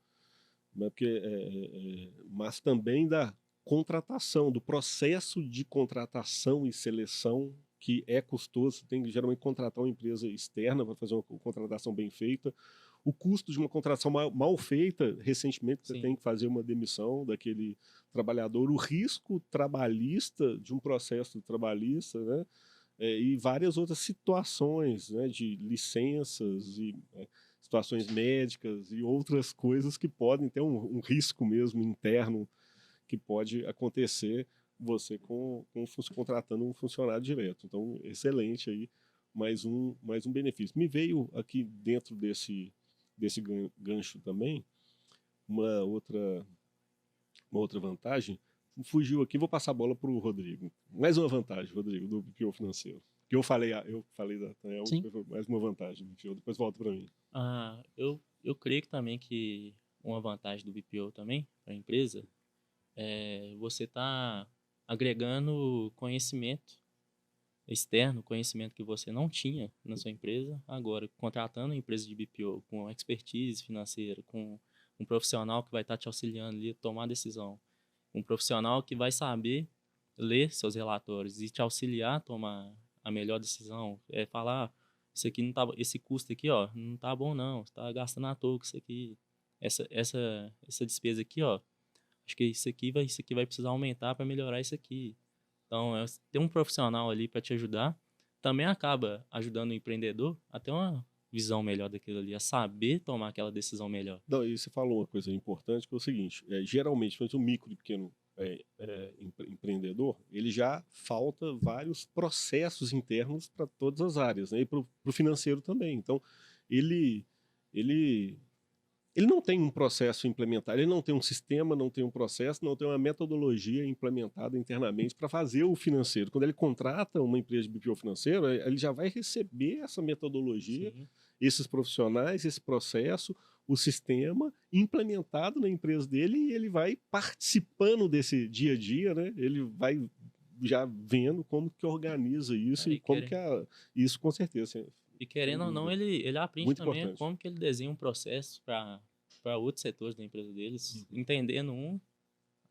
Mas também da contratação, do processo de contratação e seleção, que é custoso. Você tem que geralmente contratar uma empresa externa para fazer uma contratação bem feita. O custo de uma contratação mal feita, recentemente você tem que fazer uma demissão daquele trabalhador, o risco trabalhista de um processo trabalhista, né? E várias outras situações, né, de licenças situações médicas e outras coisas que podem ter um risco mesmo interno que pode acontecer você contratando um funcionário direto. Então, excelente aí, mais um benefício. Me veio aqui dentro desse gancho também uma outra vantagem. Fugiu aqui, vou passar a bola para o Rodrigo. Mais uma vantagem, Rodrigo, do BPO financeiro. Que eu falei da Tanel, mais uma vantagem do BPO. Depois volta para mim. Eu creio que também que uma vantagem do BPO também para a empresa é você tá agregando conhecimento externo, conhecimento que você não tinha na sua empresa, agora contratando uma empresa de BPO com expertise financeira, com um profissional que vai estar te auxiliando ali a tomar decisão, um profissional que vai saber ler seus relatórios e te auxiliar a tomar a melhor decisão, falar, isso aqui não tá, esse custo aqui, ó, não tá bom não, você tá gastando à toa com isso aqui, essa despesa aqui, ó, acho que isso aqui vai precisar aumentar para melhorar isso aqui. Então, ter um profissional ali para te ajudar também acaba ajudando o empreendedor a ter uma visão melhor daquilo ali, a saber tomar aquela decisão melhor. Não, e você falou uma coisa importante, que é o seguinte, geralmente, o micro e pequeno empreendedor, ele já falta vários processos internos para todas as áreas, né? E para o financeiro também. Então, ele não tem um processo implementado, ele não tem um sistema, não tem um processo, não tem uma metodologia implementada internamente para fazer o financeiro. Quando ele contrata uma empresa de BPO financeiro, ele já vai receber essa metodologia, sim, esses profissionais, esse processo, o sistema implementado na empresa dele, e ele vai participando desse dia a dia, né? Ele vai já vendo como que organiza isso e como que isso com certeza. E querendo ou não, ele aprende muito também importante. Como que ele desenha um processo para outros setores da empresa deles. Entendendo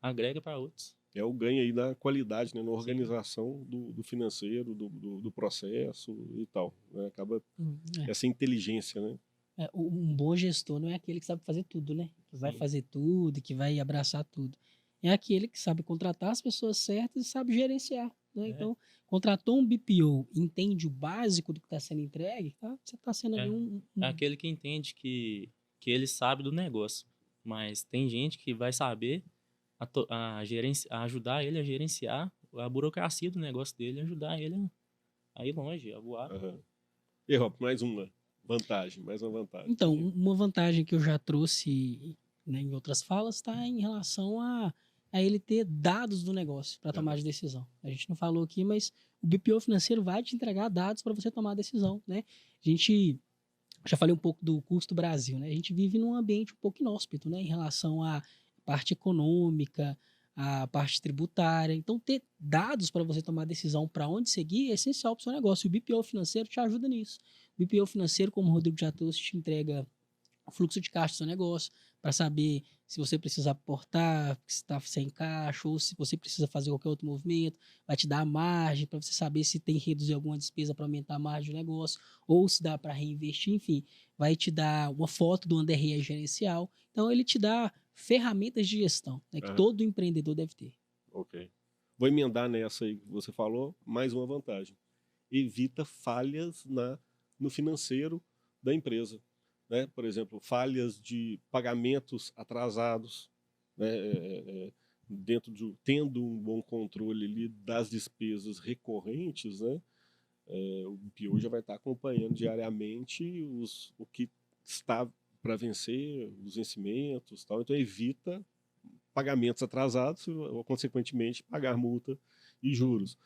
agrega para outros. É o ganho aí da qualidade, né, na organização do financeiro, do processo e tal. Né? Acaba essa inteligência, né? Um bom gestor não é aquele que sabe fazer tudo, né? Que vai fazer tudo, que vai abraçar tudo. É aquele que sabe contratar as pessoas certas e sabe gerenciar. Né? Então, contratou um BPO, entende o básico do que está sendo entregue, tá? Você está sendo ali É aquele que entende que ele sabe do negócio, mas tem gente que vai saber ajudar ele a gerenciar a burocracia do negócio dele, ajudar ele a ir longe, a voar. Uhum. E, Rob, mais uma vantagem. Então, uma vantagem que eu já trouxe, né, em outras falas está em relação a ele ter dados do negócio para tomar de decisão. A gente não falou aqui, mas o BPO financeiro vai te entregar dados para você tomar a decisão, né? A gente já falei um pouco do custo Brasil, né? A gente vive num ambiente um pouco inóspito, né, em relação à parte econômica, à parte tributária. Então, ter dados para você tomar decisão para onde seguir é essencial para o seu negócio. E o BPO financeiro te ajuda nisso. O BPO financeiro, como o Rodrigo já trouxe, te entrega o fluxo de caixa do seu negócio, para saber se você precisa aportar, se está sem caixa, ou se você precisa fazer qualquer outro movimento, vai te dar a margem para você saber se tem que reduzir alguma despesa para aumentar a margem do negócio, ou se dá para reinvestir, enfim, vai te dar uma foto do DRE gerencial. Então, ele te dá ferramentas de gestão, né, que todo empreendedor deve ter. Ok. Vou emendar nessa aí que você falou, mais uma vantagem. Evita falhas no financeiro da empresa. Né? Por exemplo, falhas de pagamentos atrasados, né? Tendo um bom controle ali das despesas recorrentes, né? O BPO já vai estar acompanhando diariamente o que está para vencer, os vencimentos, tal. Então evita pagamentos atrasados ou, consequentemente, pagar multa e juros.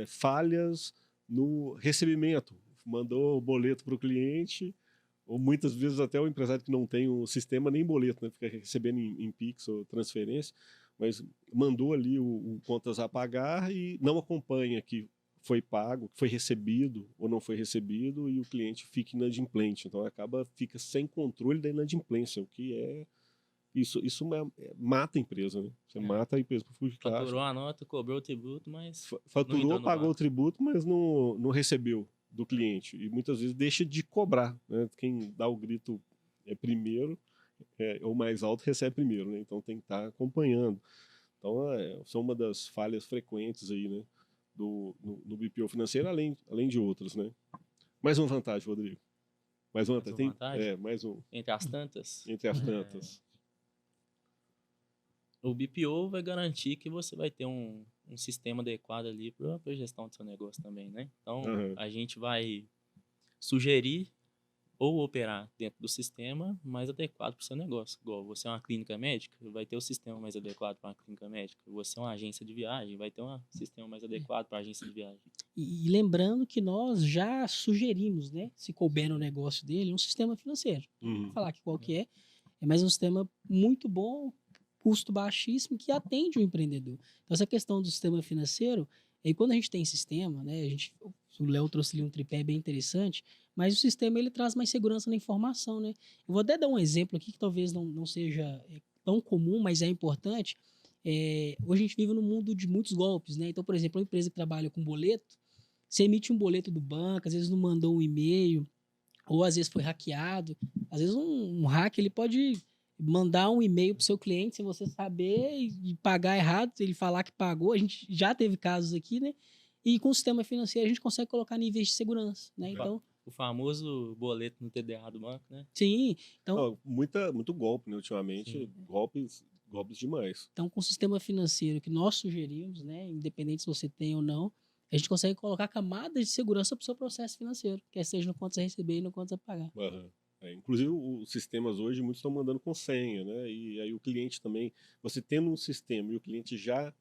Falhas no recebimento, mandou o boleto para o cliente, ou muitas vezes até o empresário que não tem o sistema nem boleto, né? Fica recebendo em Pix ou transferência, mas mandou ali o contas a pagar e não acompanha que foi pago, que foi recebido ou não foi recebido, e o cliente fica inadimplente. Então fica sem controle da inadimplência, o que isso mata a empresa, né? Você mata a empresa por fluxo de caixa. Faturou a nota, cobrou o tributo, mas faturou, pagou o tributo, mas não recebeu do cliente, e muitas vezes deixa de cobrar, né? Quem dá o grito primeiro, ou mais alto, recebe primeiro, né? Então tem que estar acompanhando. Então são uma das falhas frequentes aí, né, no BPO financeiro, além de outras, né? Mais uma vantagem, Rodrigo. Mais uma, Mais uma tem, vantagem? mais um, Entre as tantas, entre as tantas. o BPO vai garantir que você vai ter um sistema adequado ali para a gestão do seu negócio também, né? Então, Aham. a gente vai sugerir ou operar dentro do sistema mais adequado para o seu negócio. Igual você é uma clínica médica, vai ter o sistema mais adequado para uma clínica médica. Você é uma agência de viagem, vai ter um sistema mais adequado para a agência de viagem. E lembrando que nós já sugerimos, né, se couber no negócio dele, um sistema financeiro. Uhum. Vou falar que qual que é mais um sistema muito bom, custo baixíssimo, que atende o empreendedor. Então, essa questão do sistema financeiro, aí quando a gente tem sistema, né, o Léo trouxe ali um tripé bem interessante, mas o sistema ele traz mais segurança na informação, né? Eu vou até dar um exemplo aqui que talvez não seja tão comum, mas é importante. Hoje a gente vive num mundo de muitos golpes, né? Então, por exemplo, uma empresa que trabalha com boleto, você emite um boleto do banco, às vezes não mandou um e-mail, ou às vezes foi hackeado. Às vezes um hack ele pode mandar um e-mail para o seu cliente sem você saber e pagar errado, ele falar que pagou. A gente já teve casos aqui, né? E com o sistema financeiro a gente consegue colocar níveis de segurança, né? Então, O famoso boleto no TDA do banco, né? sim. Então, Não, muito golpe, né? Ultimamente, golpes demais. Então, com o sistema financeiro que nós sugerimos, né, independente se você tem ou não, a gente consegue colocar camadas de segurança para o seu processo financeiro, quer seja no quanto você receber e no quanto você pagar. Aham. Inclusive, os sistemas hoje, muitos estão mandando com senha, né? E aí o cliente também, você tendo um sistema e o cliente já,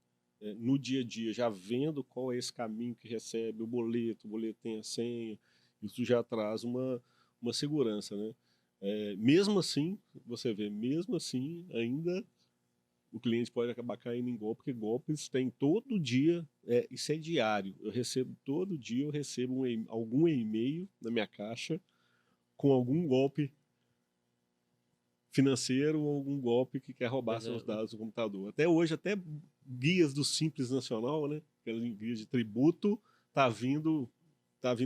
no dia a dia, já vendo qual é esse caminho que recebe o boleto tem a senha, isso já traz uma segurança, né? Mesmo assim, você vê, mesmo assim, ainda o cliente pode acabar caindo em golpe, porque golpes tem todo dia, isso é diário. Todo dia eu recebo algum e-mail na minha caixa com algum golpe financeiro ou algum golpe que quer roubar seus dados do computador. Até hoje, até guias do Simples Nacional, né? Aquelas guias de tributo, tá vindo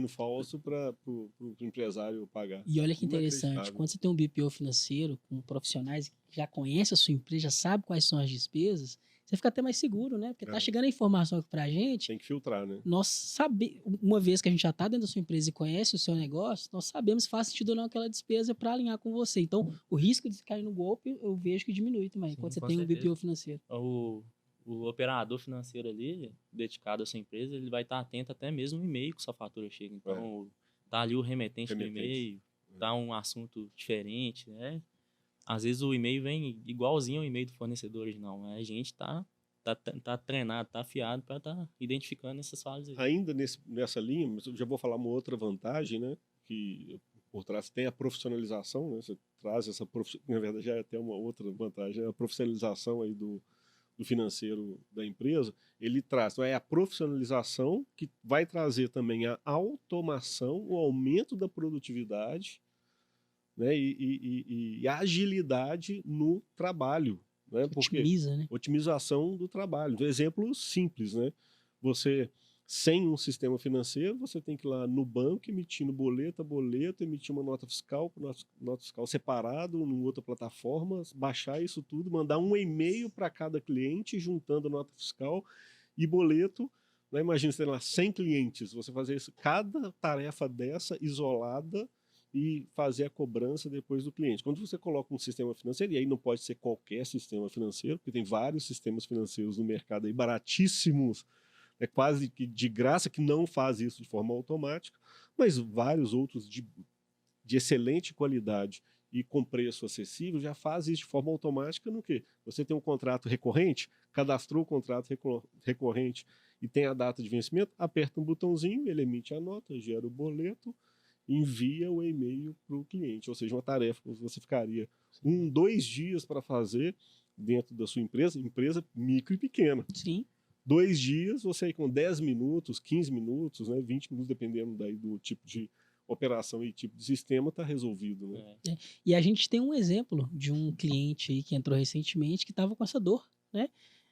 falso para o empresário pagar. E olha que interessante, quando você tem um BPO financeiro com profissionais que já conhecem a sua empresa, já sabem quais são as despesas, você fica até mais seguro, né? Porque tá chegando a informação aqui pra gente. Tem que filtrar, né? Nós sabemos, uma vez que a gente já está dentro da sua empresa e conhece o seu negócio, nós sabemos se faz sentido ou não aquela despesa para alinhar com você. Então, o risco de cair no golpe, eu vejo que diminui também, quando você tem um BPO financeiro. O operador financeiro ali, dedicado à sua empresa, ele vai estar atento até mesmo no e-mail que sua fatura chega. Então, tá ali o remetente do e-mail, tá um assunto diferente, né? Às vezes o e-mail vem igualzinho ao e-mail do fornecedor original, mas a gente tá treinado, tá afiado para estar identificando essas falhas aí. Ainda nessa linha, mas eu já vou falar uma outra vantagem, né? Que por trás tem a profissionalização, né? Você traz essa na verdade já é até uma outra vantagem, a profissionalização aí do financeiro da empresa, ele traz, então é a profissionalização que vai trazer também a automação, o aumento da produtividade, né, e a agilidade no trabalho, né? Otimiza, né? Otimização do trabalho. Um exemplo simples, né? Você, sem um sistema financeiro, você tem que ir lá no banco emitindo boleto a boleto, emitir uma nota fiscal separado, em outra plataforma, baixar isso tudo, mandar um e-mail para cada cliente, juntando nota fiscal e boleto. Né? Imagina você tem lá 100 clientes, você fazer isso, cada tarefa dessa isolada, e fazer a cobrança depois do cliente. Quando você coloca um sistema financeiro, e aí não pode ser qualquer sistema financeiro, porque tem vários sistemas financeiros no mercado aí baratíssimos, quase que de graça, que não faz isso de forma automática, mas vários outros de excelente qualidade e com preço acessível já faz isso de forma automática no quê? Você tem um contrato recorrente, cadastrou o contrato recorrente e tem a data de vencimento, aperta um botãozinho, ele emite a nota, gera o boleto, envia o e-mail para o cliente, ou seja, uma tarefa que você ficaria 2 dias para fazer dentro da sua empresa micro e pequena. Sim. 2 dias, você aí com 10 minutos, 15 minutos, né, 20 minutos, dependendo daí do tipo de operação e tipo de sistema, está resolvido. Né? E a gente tem um exemplo de um cliente aí que entrou recentemente que estava com essa dor, né?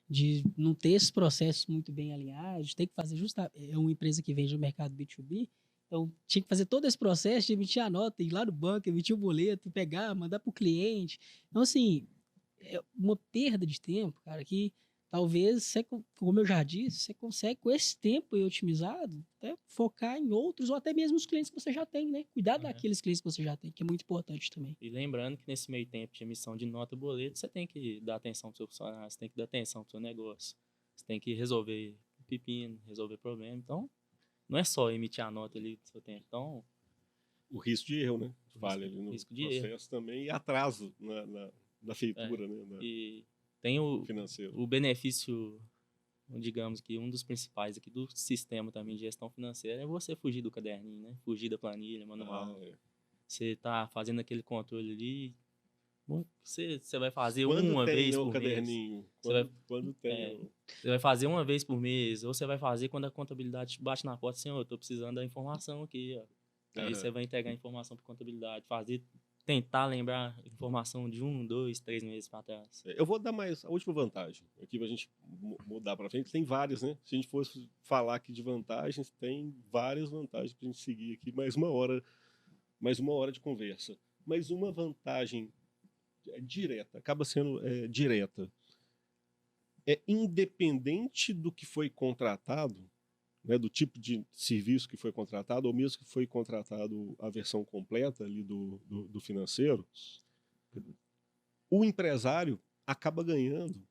De não ter esses processos muito bem alinhados, de ter que fazer é uma empresa que vende no mercado B2B, então tinha que fazer todo esse processo de emitir a nota, ir lá no banco, emitir o boleto, pegar, mandar para o cliente. Então, assim, é uma perda de tempo, cara, que talvez, como eu já disse, você consegue, com esse tempo aí otimizado, até focar em outros, ou até mesmo os clientes que você já tem, né? Cuidar daqueles clientes que você já tem, que é muito importante também. E lembrando que nesse meio tempo de emissão de nota boleto, você tem que dar atenção pro seu funcionário, você tem que dar atenção pro seu negócio, você tem que resolver pepino, resolver problema. Então, não é só emitir a nota ali do seu tempo. Então, O risco de erro, né? Falha ali no risco de processo também e atraso na feitura, né? e tem o Financeiro. benefício, digamos que um dos principais aqui do sistema também de gestão financeira é você fugir do caderninho, né? Fugir da planilha, manual. Você tá fazendo aquele controle ali, você vai fazer uma vez por mês. Caderninho? Quando tem? Você vai fazer uma vez por mês, ou você vai fazer quando a contabilidade bate na porta, assim, eu tô precisando da informação aqui, ó. Aí você vai entregar a informação para contabilidade, tentar lembrar informação de 1, 2, 3 meses para trás. Eu vou dar mais a última vantagem aqui para a gente mudar para frente. Tem várias, né? Se a gente fosse falar aqui de vantagens, tem várias vantagens para a gente seguir aqui mais uma hora de conversa. Mas uma vantagem direta, acaba sendo direta, é independente do que foi contratado, né, do tipo de serviço que foi contratado, ou mesmo que foi contratado a versão completa ali do financeiro, o empresário acaba ganhando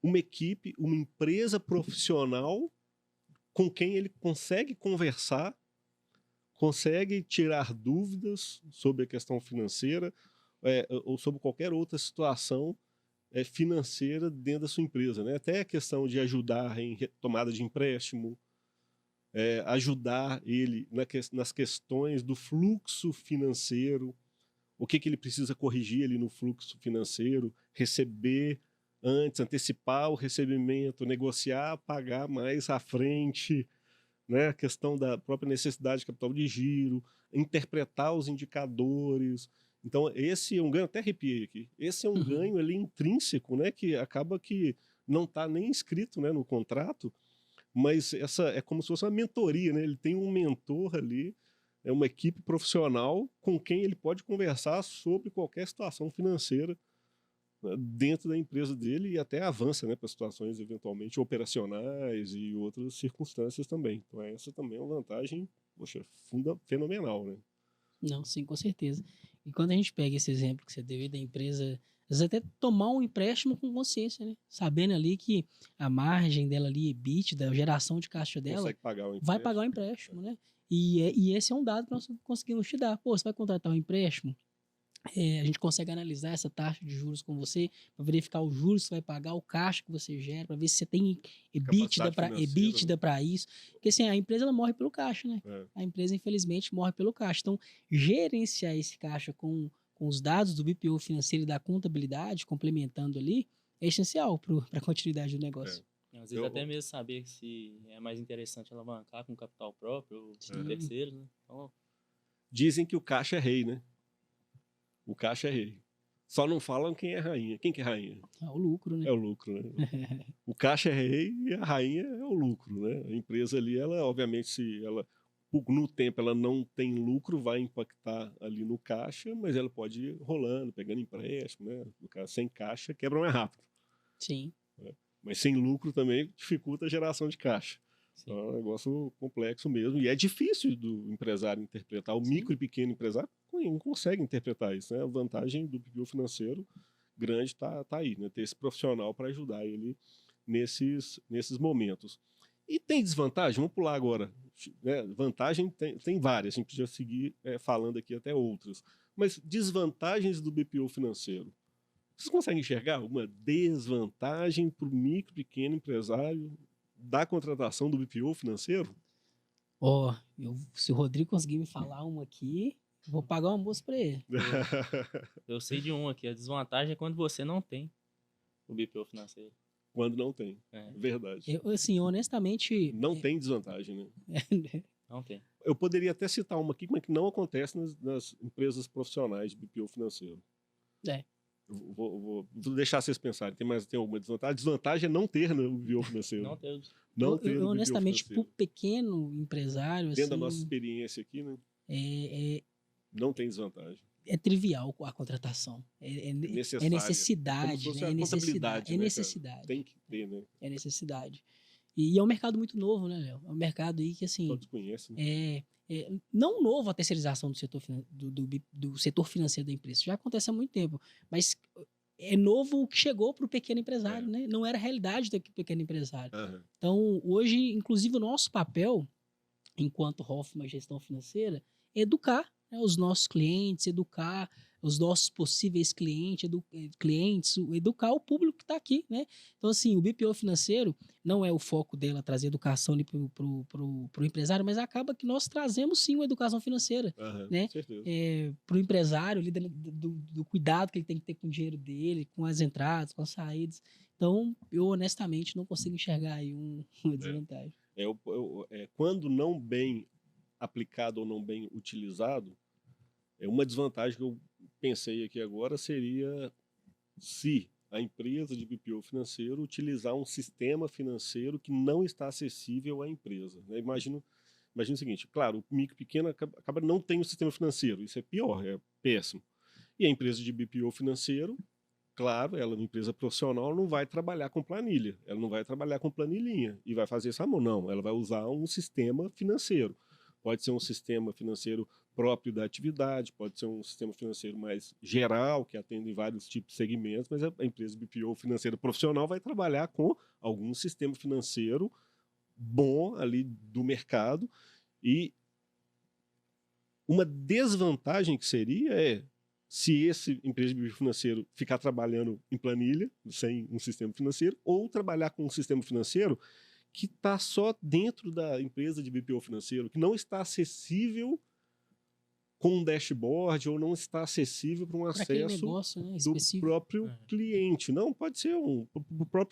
uma equipe, uma empresa profissional com quem ele consegue conversar, consegue tirar dúvidas sobre a questão financeira ou sobre qualquer outra situação financeira dentro da sua empresa, né? Até a questão de ajudar em tomada de empréstimo, ajudar ele nas questões do fluxo financeiro, o que ele precisa corrigir ali no fluxo financeiro, receber antes, antecipar o recebimento, negociar, pagar mais à frente, né? A questão da própria necessidade de capital de giro, interpretar os indicadores. Então, esse é um ganho, até arrepiei aqui, esse é um ganho ali intrínseco, né, que acaba que não está nem escrito, né, no contrato, mas essa é como se fosse uma mentoria, né? Ele tem um mentor ali, é uma equipe profissional com quem ele pode conversar sobre qualquer situação financeira, né, dentro da empresa dele e até avança, né, para situações eventualmente operacionais e outras circunstâncias também. Então, essa também é uma vantagem, poxa, fenomenal, né? Não, sim, com certeza. E quando a gente pega esse exemplo que você deu aí da empresa, às vezes até tomar um empréstimo com consciência, né? Sabendo ali que a margem dela ali, EBITDA, a geração de caixa dela, Consegue pagar o empréstimo. vai pagar o empréstimo, né? E esse é um dado que nós conseguimos te dar. Pô, você vai contratar um empréstimo, a gente consegue analisar essa taxa de juros com você, para verificar os juros que você vai pagar, o caixa que você gera, para ver se você tem EBITDA para isso. Porque assim, a empresa ela morre pelo caixa, né? A empresa, infelizmente, morre pelo caixa. Então, gerenciar esse caixa com os dados do BPO financeiro e da contabilidade, complementando ali, é essencial para a continuidade do negócio. Às vezes até mesmo saber se é mais interessante alavancar com capital próprio ou terceiros, né? Então, dizem que o caixa é rei, né? O caixa é rei. Só não falam quem é rainha. Quem que é rainha? É o lucro, né? É o lucro, né? O caixa é rei e a rainha é o lucro, né? A empresa ali, ela, obviamente, se ela no tempo ela não tem lucro, vai impactar ali no caixa, mas ela pode ir rolando, pegando empréstimo, né? O cara sem caixa quebra mais rápido. Sim. Né? Mas sem lucro também dificulta a geração de caixa. Então é um negócio complexo mesmo. E é difícil do empresário interpretar. O micro e pequeno empresário não consegue interpretar isso, né? A vantagem do BPO financeiro grande está aí, né? Ter esse profissional para ajudar ele nesses momentos. E tem desvantagem? Vamos pular agora. Né? Vantagem tem várias, a gente podia seguir falando aqui até outras. Mas desvantagens do BPO financeiro. Vocês conseguem enxergar uma desvantagem para o micro e pequeno empresário da contratação do BPO financeiro? Se o Rodrigo conseguir me falar uma aqui, eu vou pagar um almoço para ele. Eu sei de uma aqui. A desvantagem é quando você não tem o BPO financeiro. Quando não tem. Verdade. Assim, honestamente... Não tem desvantagem, né? Não tem. Eu poderia até citar uma aqui, mas que não acontece nas empresas profissionais de BPO financeiro. Vou deixar vocês pensarem. Tem alguma desvantagem? A desvantagem é não ter, né, o BPO financeiro. Não ter. Eu honestamente, para o pequeno empresário... Dentro da nossa experiência aqui, né? Não tem desvantagem. é trivial a contratação. É Necessária. necessidade, Como se fosse né? a É necessidade. contabilidade, É né, cara? necessidade. Tem que ter, né? É necessidade. E é um mercado muito novo, né, Léo? É um mercado aí que, assim, Todos conhecem. Né? não novo a terceirização do setor, do setor financeiro da empresa. Já acontece há muito tempo. Mas é novo o que chegou para o pequeno empresário, né? Não era a realidade do pequeno empresário. Aham. Então, hoje, inclusive, o nosso papel, enquanto Hoffman Gestão Financeira, é educar, né, os nossos clientes, educar os nossos possíveis clientes, educar o público que está aqui, né? Então, assim, o BPO financeiro não é o foco dela trazer educação para o empresário, mas acaba que nós trazemos, sim, uma educação financeira, Aham, né? com certeza. Para o empresário, ali, do cuidado que ele tem que ter com o dinheiro dele, com as entradas, com as saídas. Então, eu honestamente não consigo enxergar aí uma desvantagem. Quando não bem aplicado ou não bem utilizado, uma desvantagem que eu pensei aqui agora seria se a empresa de BPO financeiro utilizar um sistema financeiro que não está acessível à empresa. Né? Imagina o seguinte, claro, o micro pequeno acaba não tendo um sistema financeiro, isso é pior, é péssimo. E a empresa de BPO financeiro, claro, ela é uma empresa profissional, não vai trabalhar com planilha, ela não vai trabalhar com planilhinha e vai fazer isso à mão, não, ela vai usar um sistema financeiro. Pode ser um sistema financeiro próprio da atividade, pode ser um sistema financeiro mais geral, que atende vários tipos de segmentos, mas a empresa BPO financeira profissional vai trabalhar com algum sistema financeiro bom ali do mercado. E uma desvantagem que seria se esse empresa de BPO financeiro ficar trabalhando em planilha, sem um sistema financeiro, ou trabalhar com um sistema financeiro que está só dentro da empresa de BPO financeiro, que não está acessível com um dashboard ou não está acessível para um acesso negócio, né, do próprio cliente. Não, pode ser para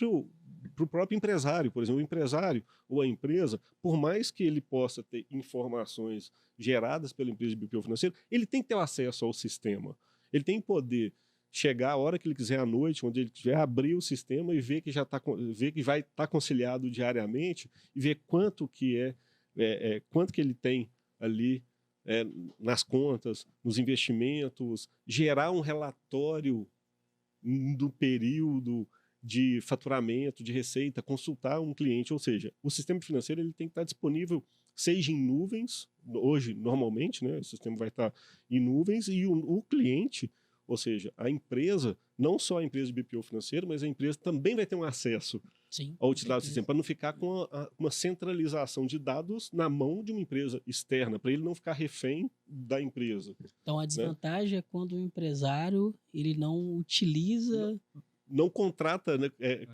o próprio empresário, por exemplo. O empresário ou a empresa, por mais que ele possa ter informações geradas pela empresa de BPO financeiro, ele tem que ter acesso ao sistema. Ele tem que poder chegar a hora que ele quiser à noite, onde ele quiser abrir o sistema e ver que ver que vai estar conciliado diariamente e ver quanto que quanto que ele tem ali nas contas, nos investimentos, gerar um relatório do período de faturamento, de receita, consultar um cliente, ou seja, o sistema financeiro ele tem que estar disponível, seja em nuvens, hoje normalmente, né, o sistema vai estar em nuvens e o cliente, ou seja, a empresa, não só a empresa de BPO financeiro, mas a empresa também vai ter um acesso a utilizar o sistema, para não ficar com uma centralização de dados na mão de uma empresa externa, para ele não ficar refém da empresa. Então, a desvantagem é quando o empresário ele não utiliza... Não contrata, né,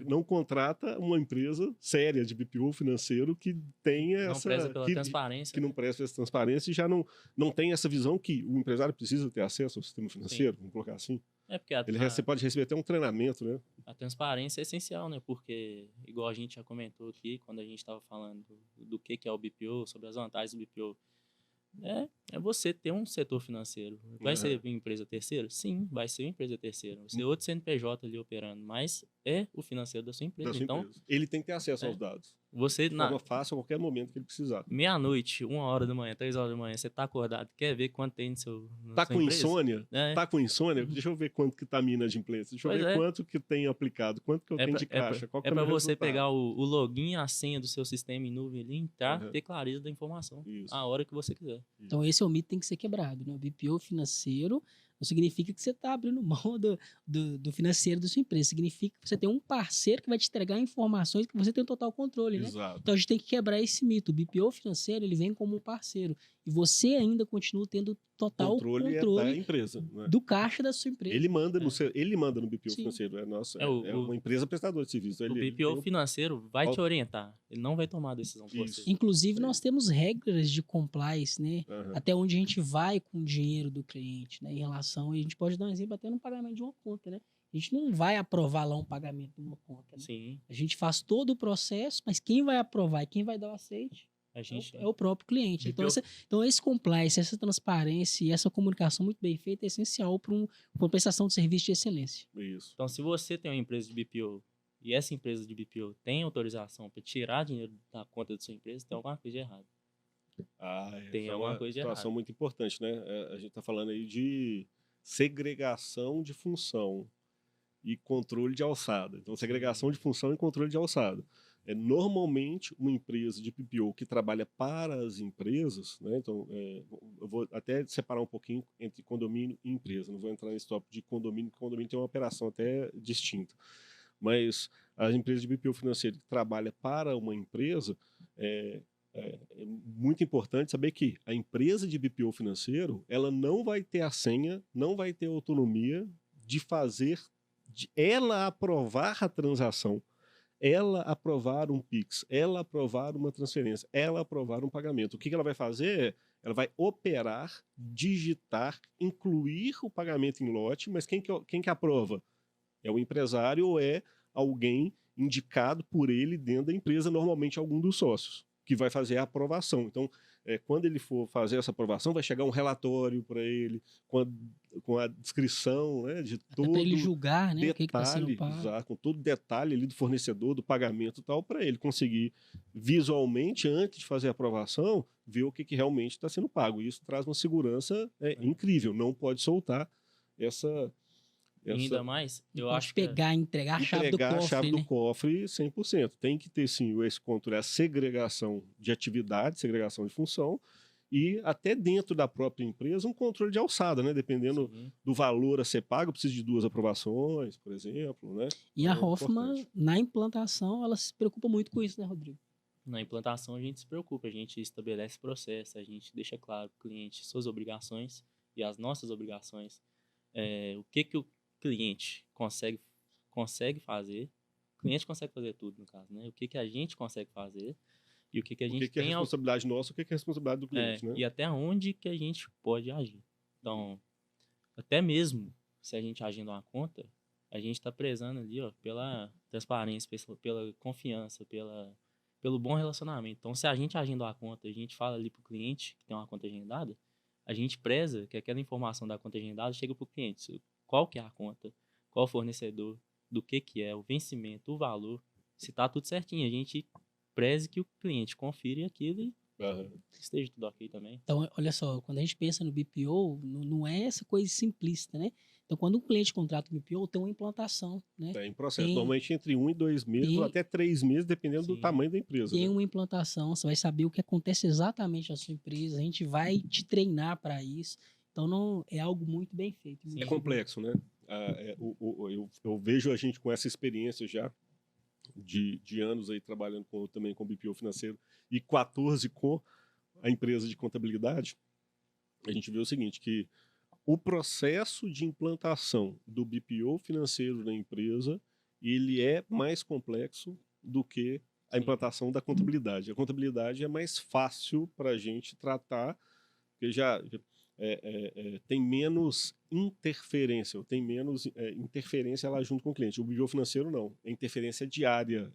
não contrata uma empresa séria de BPO financeiro que tenha não preza pela transparência. Que não presta essa transparência e já não tem essa visão que o empresário precisa ter acesso ao sistema financeiro, vamos colocar assim. Porque você pode receber até um treinamento, né? A transparência é essencial, né? Porque, igual a gente já comentou aqui, quando a gente estava falando do que é o BPO, sobre as vantagens do BPO, é você ter um setor financeiro. Vai ser uma empresa terceira? Sim, vai ser uma empresa terceira. Vai ser outro CNPJ ali operando, mas é o financeiro da sua empresa. Ele tem que ter acesso aos dados. Você, de forma fácil, a qualquer momento que ele precisar. Meia-noite, 1h da manhã, 3h da manhã, você tá acordado, quer ver quanto tem no seu Tá com insônia? Tá com insônia? Deixa eu ver quanto que tá a mina de implência. Deixa eu ver quanto que tem aplicado, quanto que eu tenho de caixa. Qual que é para você pegar o login, a senha do seu sistema em nuvem ali, entrar, ter clareza da informação a hora que você quiser. Então, esse é o mito que tem que ser quebrado, né? O BPO financeiro não significa que você está abrindo mão do financeiro da sua empresa. Significa que você tem um parceiro que vai te entregar informações que você tem total controle, né? Exato. Então, a gente tem que quebrar esse mito. O BPO financeiro, ele vem como um parceiro. E você ainda continua tendo total controle da empresa, né? Do caixa da sua empresa. Ele manda no BPO financeiro. É uma empresa prestadora de serviço. O BPO financeiro vai te orientar. Ele não vai tomar a decisão por você. Inclusive, nós temos regras de compliance, né? Até onde a gente vai com o dinheiro do cliente, né? Em relação... E a gente pode dar um exemplo até no pagamento de uma conta, né? A gente não vai aprovar lá um pagamento de uma conta, né? Sim. A gente faz todo o processo, mas quem vai aprovar e quem vai dar o aceite é o próprio cliente. Então, esse compliance, essa transparência e essa comunicação muito bem feita é essencial para uma prestação de serviço de excelência. Isso. Então, se você tem uma empresa de BPO e essa empresa de BPO tem autorização para tirar dinheiro da conta da sua empresa, tem alguma coisa de errado. Tem alguma coisa de errado. É uma situação muito importante, né? A gente está falando aí de segregação de função e controle de alçada. Então, segregação de função e controle de alçada. Normalmente, uma empresa de BPO que trabalha para as empresas, né? Então, eu vou até separar um pouquinho entre condomínio e empresa. Não vou entrar nesse tópico de condomínio, porque condomínio tem uma operação até distinta. Mas as empresas de BPO financeiro que trabalham para uma empresa, é muito importante saber que a empresa de BPO financeiro, ela não vai ter a senha, não vai ter autonomia de fazer, de ela aprovar a transação, ela aprovar um Pix, ela aprovar uma transferência, ela aprovar um pagamento. O que ela vai fazer? Ela vai operar, digitar, incluir o pagamento em lote, mas quem que aprova? É o empresário ou é alguém indicado por ele dentro da empresa, normalmente algum dos sócios, que vai fazer a aprovação. Então, quando ele for fazer essa aprovação, vai chegar um relatório para ele com a descrição, né, de todo para ele julgar, né, detalhe, o que está sendo pago. com todo detalhe ali do fornecedor, do pagamento e tal, para ele conseguir visualmente, antes de fazer a aprovação, ver o que realmente está sendo pago. E isso traz uma segurança incrível. Não pode soltar essa... Ainda mais, eu Pode acho que pegar, entregar a chave do cofre, a chave né? do cofre 100%. Tem que ter, sim, esse controle, a segregação de atividade, segregação de função, e até dentro da própria empresa um controle de alçada, né? Dependendo do valor a ser pago, precisa de 2 aprovações, por exemplo, né? E a Hoffman, na implantação, ela se preocupa muito com isso, né, Rodrigo? Na implantação a gente se preocupa, a gente estabelece processo, a gente deixa claro para o cliente suas obrigações e as nossas obrigações. O que o cliente consegue fazer, o cliente consegue fazer tudo, no caso, né? O que a gente consegue fazer e o que a gente que é tem... responsabilidade nossa, o que é responsabilidade do cliente, né? E até onde que a gente pode agir. Então, até mesmo se a gente agindo uma conta, a gente está prezando ali, ó, pela transparência, pela confiança, pelo bom relacionamento. Então, se a gente agindo a conta, a gente fala ali para o cliente que tem uma conta agendada, a gente preza que aquela informação da conta agendada chega para o cliente. Qual que é a conta, qual o fornecedor, do que é, o vencimento, o valor, se está tudo certinho. A gente preze que o cliente confira aquilo e esteja tudo ok também. Então, olha só, quando a gente pensa no BPO, não é essa coisa simplista, né? Então, quando um cliente contrata um BPO, tem uma implantação, né? Tem processo, normalmente entre 1 e 2 meses, ou até 3 meses, dependendo do tamanho da empresa. Tem uma implantação, você vai saber o que acontece exatamente na sua empresa, a gente vai te treinar para isso. Então, não é algo muito bem feito. É complexo, né? Eu vejo a gente com essa experiência já de anos aí trabalhando também com BPO financeiro e 14 com a empresa de contabilidade. A gente vê o seguinte, que o processo de implantação do BPO financeiro na empresa, ele é mais complexo do que a implantação da contabilidade. A contabilidade é mais fácil para a gente tratar, porque já tem menos interferência, tem menos interferência lá junto com o cliente. O BPO financeiro não, é interferência diária,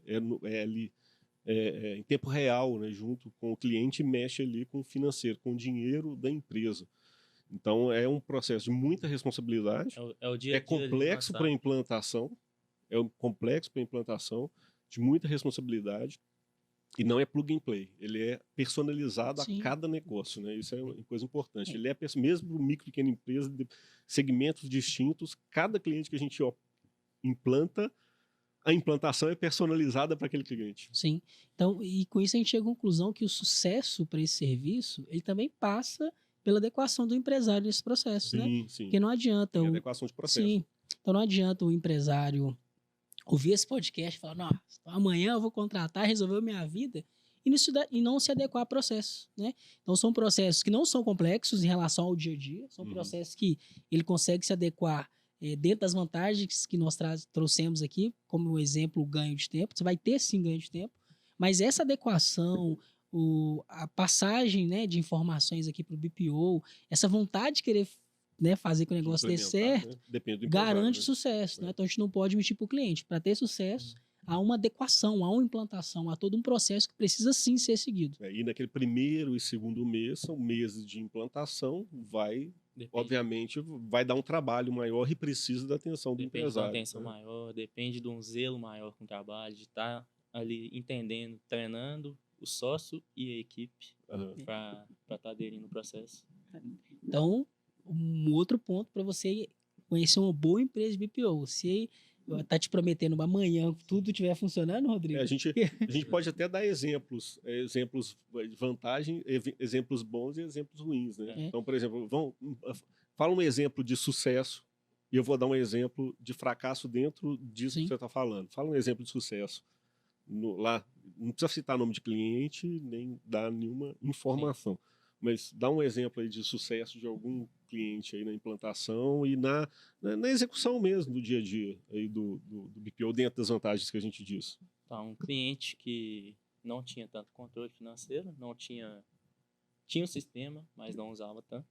ali em tempo real, né, junto com o cliente, mexe ali com o financeiro, com o dinheiro da empresa. Então, é um processo de muita responsabilidade, é complexo para implantação, de muita responsabilidade, e não é plug and play, ele é personalizado a cada negócio, né? Isso é uma coisa importante. Ele é mesmo micro e pequena empresa, de segmentos distintos, cada cliente que a gente implanta, a implantação é personalizada para aquele cliente. Sim. Então, e com isso a gente chega à conclusão que o sucesso para esse serviço, ele também passa pela adequação do empresário nesse processo, né? Sim. Porque não adianta... adequação de processo. Sim. Então, não adianta o empresário ouvir esse podcast e falar, nossa, amanhã eu vou contratar, resolver minha vida, e não se adequar a processos, né? Então, são processos que não são complexos em relação ao dia a dia, são processos que ele consegue se adequar dentro das vantagens que nós trouxemos aqui, como o exemplo, o ganho de tempo. Você vai ter, sim, ganho de tempo, mas essa adequação, a passagem, né, de informações aqui para o BPO, essa vontade de querer, né, fazer que o negócio dê certo, né? garante sucesso. Né? Então, a gente não pode mentir para o cliente. Para ter sucesso, há uma adequação, há uma implantação, há todo um processo que precisa, sim, ser seguido. E naquele primeiro e segundo mês, são meses de implantação, obviamente, vai dar um trabalho maior e precisa da atenção do empresário. Depende de uma atenção maior, depende de um zelo maior com o trabalho, de estar ali entendendo, treinando o sócio e a equipe para estar aderindo no processo. Então, um outro ponto para você conhecer uma boa empresa de BPO. Se tá te prometendo amanhã tudo estiver funcionando, Rodrigo. A gente pode até dar exemplos de vantagem, exemplos bons e exemplos ruins, né? Então, por exemplo, fala um exemplo de sucesso e eu vou dar um exemplo de fracasso dentro disso que você está falando. Fala um exemplo de sucesso. Lá, não precisa citar nome de cliente, nem dar nenhuma informação. Mas dá um exemplo aí de sucesso de algum cliente aí na implantação e na execução mesmo do dia a dia aí do BPO, dentro das vantagens que a gente disse. Então, um cliente que não tinha tanto controle financeiro, tinha um sistema, mas não usava tanto.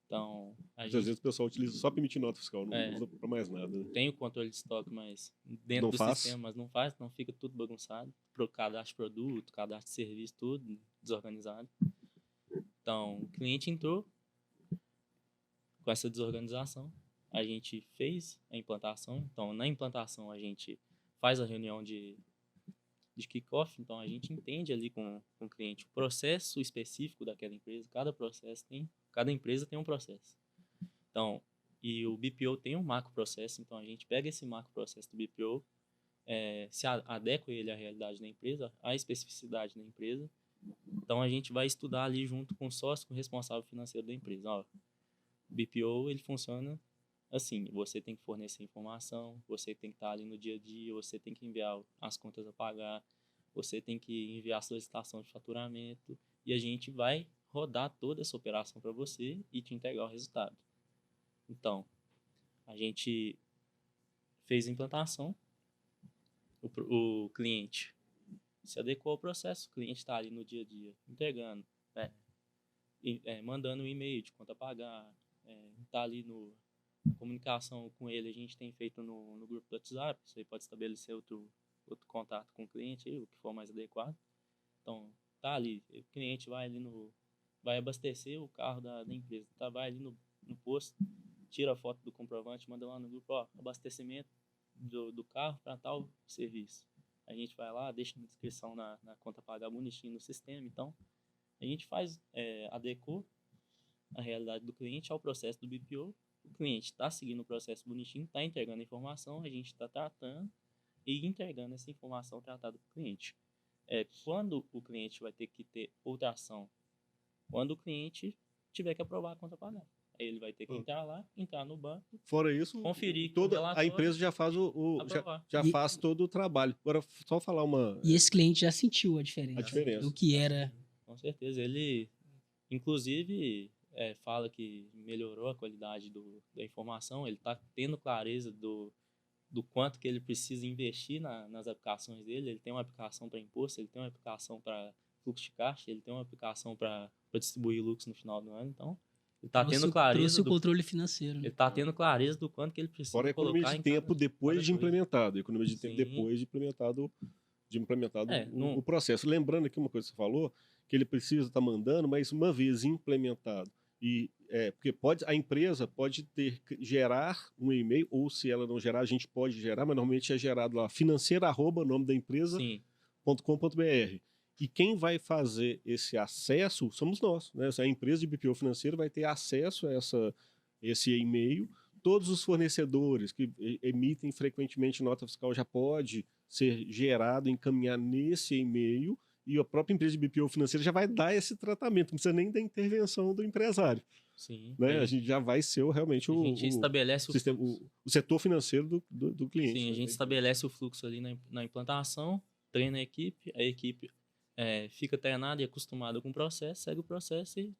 Então, às vezes o pessoal utiliza só para emitir nota fiscal, não usa para mais nada. Né? Tem o controle de estoque, mas dentro do sistema, mas não faz, então fica tudo bagunçado. Pro cadastro de produto, cadastro de serviço, tudo desorganizado. Então, o cliente entrou com essa desorganização, a gente fez a implantação. Então, na implantação, a gente faz a reunião de kick-off. Então, a gente entende ali com o cliente o processo específico daquela empresa. Cada empresa tem um processo. Então, e o BPO tem um macro processo. Então, a gente pega esse macro processo do BPO, se adequa ele à realidade da empresa, à especificidade da empresa. Então, a gente vai estudar ali junto com o sócio, com o responsável financeiro da empresa. Ó, o BPO, ele funciona assim, você tem que fornecer informação, você tem que estar ali no dia a dia, você tem que enviar as contas a pagar, você tem que enviar a solicitação de faturamento, e a gente vai rodar toda essa operação para você e te entregar o resultado. Então, a gente fez a implantação, o cliente se adequou ao processo, o cliente está ali no dia a dia, entregando, mandando um e-mail de conta a pagar, está ali na comunicação com ele, a gente tem feito no grupo do WhatsApp. Você pode estabelecer outro contato com o cliente, aí, o que for mais adequado. Então, tá ali, o cliente vai abastecer o carro da empresa, vai ali no posto, tira a foto do comprovante, manda lá no grupo, ó, abastecimento do carro para tal serviço. A gente vai lá, deixa na descrição na conta a pagar bonitinho no sistema. Então, a gente adequou a realidade do cliente ao processo do BPO. O cliente está seguindo o processo bonitinho, está entregando a informação, a gente está tratando e entregando essa informação tratada para o cliente. Quando o cliente vai ter que ter outra ação? Quando o cliente tiver que aprovar a conta a pagar. Aí ele vai ter que entrar no banco. Fora isso, conferir toda a empresa já faz faz todo o trabalho. Agora, só falar uma... E esse cliente já sentiu a diferença. Do que era... Com certeza. Ele, inclusive... fala que melhorou a qualidade da informação, ele está tendo clareza do quanto que ele precisa investir nas aplicações dele. Ele tem uma aplicação para imposto, ele tem uma aplicação para fluxo de caixa, ele tem uma aplicação para distribuir lucros no final do ano. Então, ele está tendo clareza trouxe o controle financeiro. Ele está tendo clareza do quanto que ele precisa colocar. Fora a economia de tempo depois de implementado. Economia de tempo depois de implementado o processo. Lembrando aqui uma coisa que você falou, que ele precisa estar mandando, mas uma vez implementado, porque a empresa pode gerar um e-mail, ou se ela não gerar, a gente pode gerar, mas normalmente é gerado lá, financeira, nome da empresa.com.br. E quem vai fazer esse acesso somos nós. Né? A empresa de BPO financeiro vai ter acesso a esse e-mail. Todos os fornecedores que emitem frequentemente nota fiscal já pode ser gerado, encaminhar nesse e-mail. E a própria empresa de BPO financeira já vai dar esse tratamento, não precisa nem da intervenção do empresário. Sim. Né? A gente já vai ser realmente a gente estabelece o setor financeiro do cliente. Sim, a gente estabelece o fluxo ali na implantação, treina a equipe fica treinada e acostumada com o processo, segue o processo e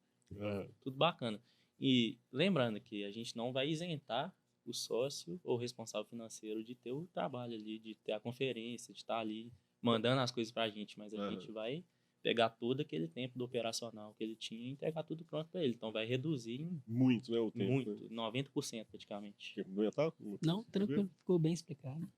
tudo bacana. E lembrando que a gente não vai isentar o sócio ou responsável financeiro de ter o trabalho ali, de ter a conferência, de estar ali mandando as coisas pra gente, mas a gente vai pegar todo aquele tempo do operacional que ele tinha e entregar tudo pronto para ele. Então vai reduzir muito, né, o tempo. Muito, 90% praticamente. Não, tranquilo, ficou bem explicado.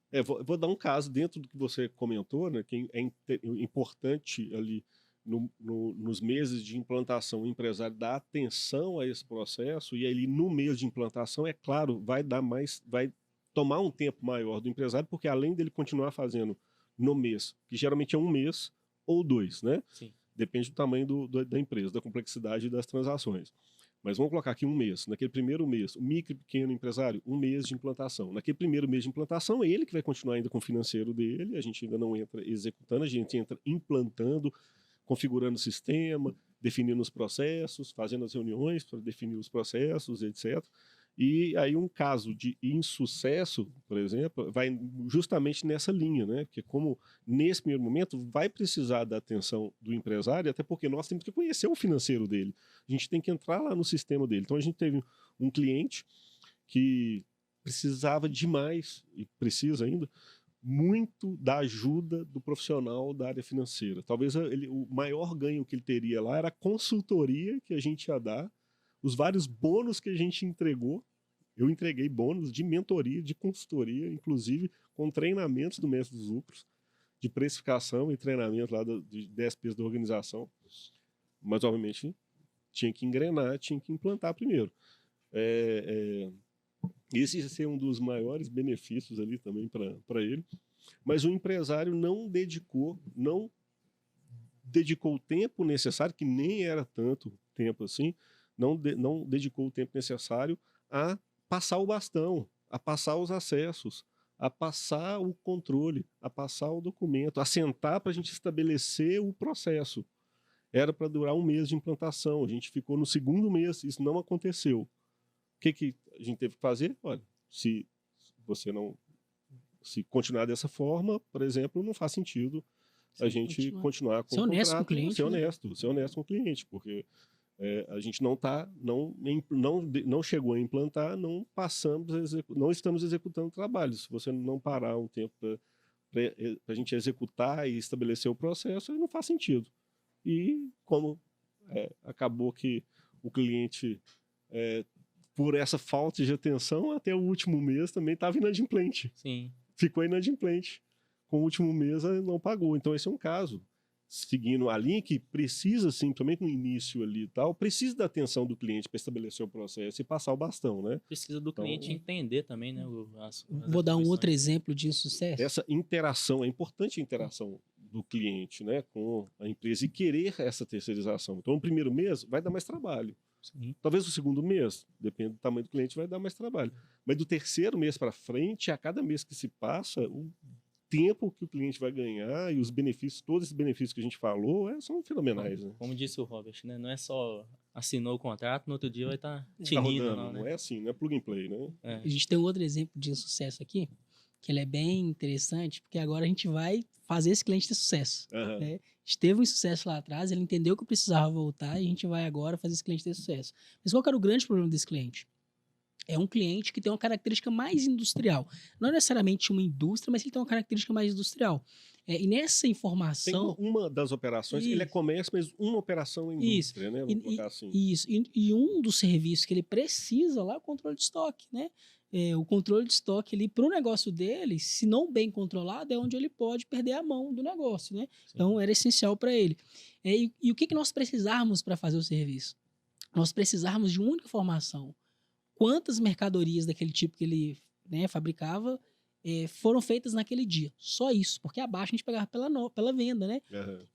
Vou dar um caso dentro do que você comentou, né, que é importante ali nos meses de implantação, o empresário dar atenção a esse processo, e ali no mês de implantação, é claro, vai tomar um tempo maior do empresário, porque além dele continuar fazendo no mês, que geralmente é 1 mês ou 2, né? Sim. Depende do tamanho da empresa, da complexidade das transações. Mas vamos colocar aqui um mês. Naquele primeiro mês, o micro e pequeno empresário, um mês de implantação. Naquele primeiro mês de implantação, é ele que vai continuar ainda com o financeiro dele, a gente ainda não entra executando, a gente entra implantando, configurando o sistema, definindo os processos, fazendo as reuniões para definir os processos, etc. E aí um caso de insucesso, por exemplo, vai justamente nessa linha, né? Porque como nesse primeiro momento vai precisar da atenção do empresário, até porque nós temos que conhecer o financeiro dele. A gente tem que entrar lá no sistema dele. Então a gente teve um cliente que precisava demais, e precisa ainda, muito da ajuda do profissional da área financeira. Talvez o maior ganho que ele teria lá era a consultoria que a gente ia dar, os vários bônus que a gente entregou. Eu entreguei bônus de mentoria, de consultoria, inclusive com treinamentos do Mestre dos Lucros, de precificação e treinamento lá de 10 P's da organização. Mas, obviamente, tinha que engrenar, tinha que implantar primeiro. Esse ia ser um dos maiores benefícios ali também para ele. Mas o empresário não dedicou o tempo necessário, que nem era tanto tempo assim, não dedicou o tempo necessário a passar o bastão, a passar os acessos, a passar o controle, a passar o documento, a sentar para a gente estabelecer o processo. Era para durar um mês de implantação, a gente ficou no segundo mês, isso não aconteceu. O que a gente teve que fazer? Olha, se continuar dessa forma, por exemplo, não faz sentido a gente continuar com ser honesto com o cliente, ser honesto com o cliente, porque a gente não chegou a implantar, não estamos executando trabalho. Se você não parar um tempo para a gente executar e estabelecer o processo, aí não faz sentido. E como acabou que o cliente, por essa falta de atenção, até o último mês também estava inadimplente. Sim. Ficou inadimplente. Com o último mês não pagou. Então esse é um caso. Seguindo a linha que precisa, sim, também no início ali e tal, precisa da atenção do cliente para estabelecer o processo e passar o bastão, né? Precisa do cliente entender também, né? Vou dar um outro exemplo de insucesso. Essa interação, é importante a interação do cliente, né, com a empresa e querer essa terceirização. Então, no primeiro mês vai dar mais trabalho. Sim. Talvez no segundo mês, depende do tamanho do cliente, vai dar mais trabalho. Mas do terceiro mês para frente, a cada mês que se passa, o tempo que o cliente vai ganhar e os benefícios, todos esses benefícios que a gente falou, são fenomenais. Né? Como disse o Robert, né? Não é só assinou o contrato, no outro dia vai estar tinindo. Não, né? Não é assim, não é plug and play, né? A gente tem um outro exemplo de insucesso aqui, que ele é bem interessante, porque agora a gente vai fazer esse cliente ter sucesso. Uhum. Né? A gente teve um insucesso lá atrás, ele entendeu que precisava voltar e a gente vai agora fazer esse cliente ter sucesso. Mas qual que era o grande problema desse cliente? É um cliente que tem uma característica mais industrial. Não necessariamente uma indústria, mas ele tem uma característica mais industrial. E nessa informação... Tem uma das operações, ele é comércio, mas uma operação é indústria, né? Vamos colocar assim. Isso. E um dos serviços que ele precisa lá é o controle de estoque, né? O controle de estoque ali para o negócio dele, se não bem controlado, é onde ele pode perder a mão do negócio, né? Sim. Então, era essencial para ele. E o que nós precisarmos para fazer o serviço? Nós precisarmos de uma única informação. Quantas mercadorias daquele tipo que ele fabricava foram feitas naquele dia. Só isso, porque abaixo a gente pegava pela venda, né? Uhum.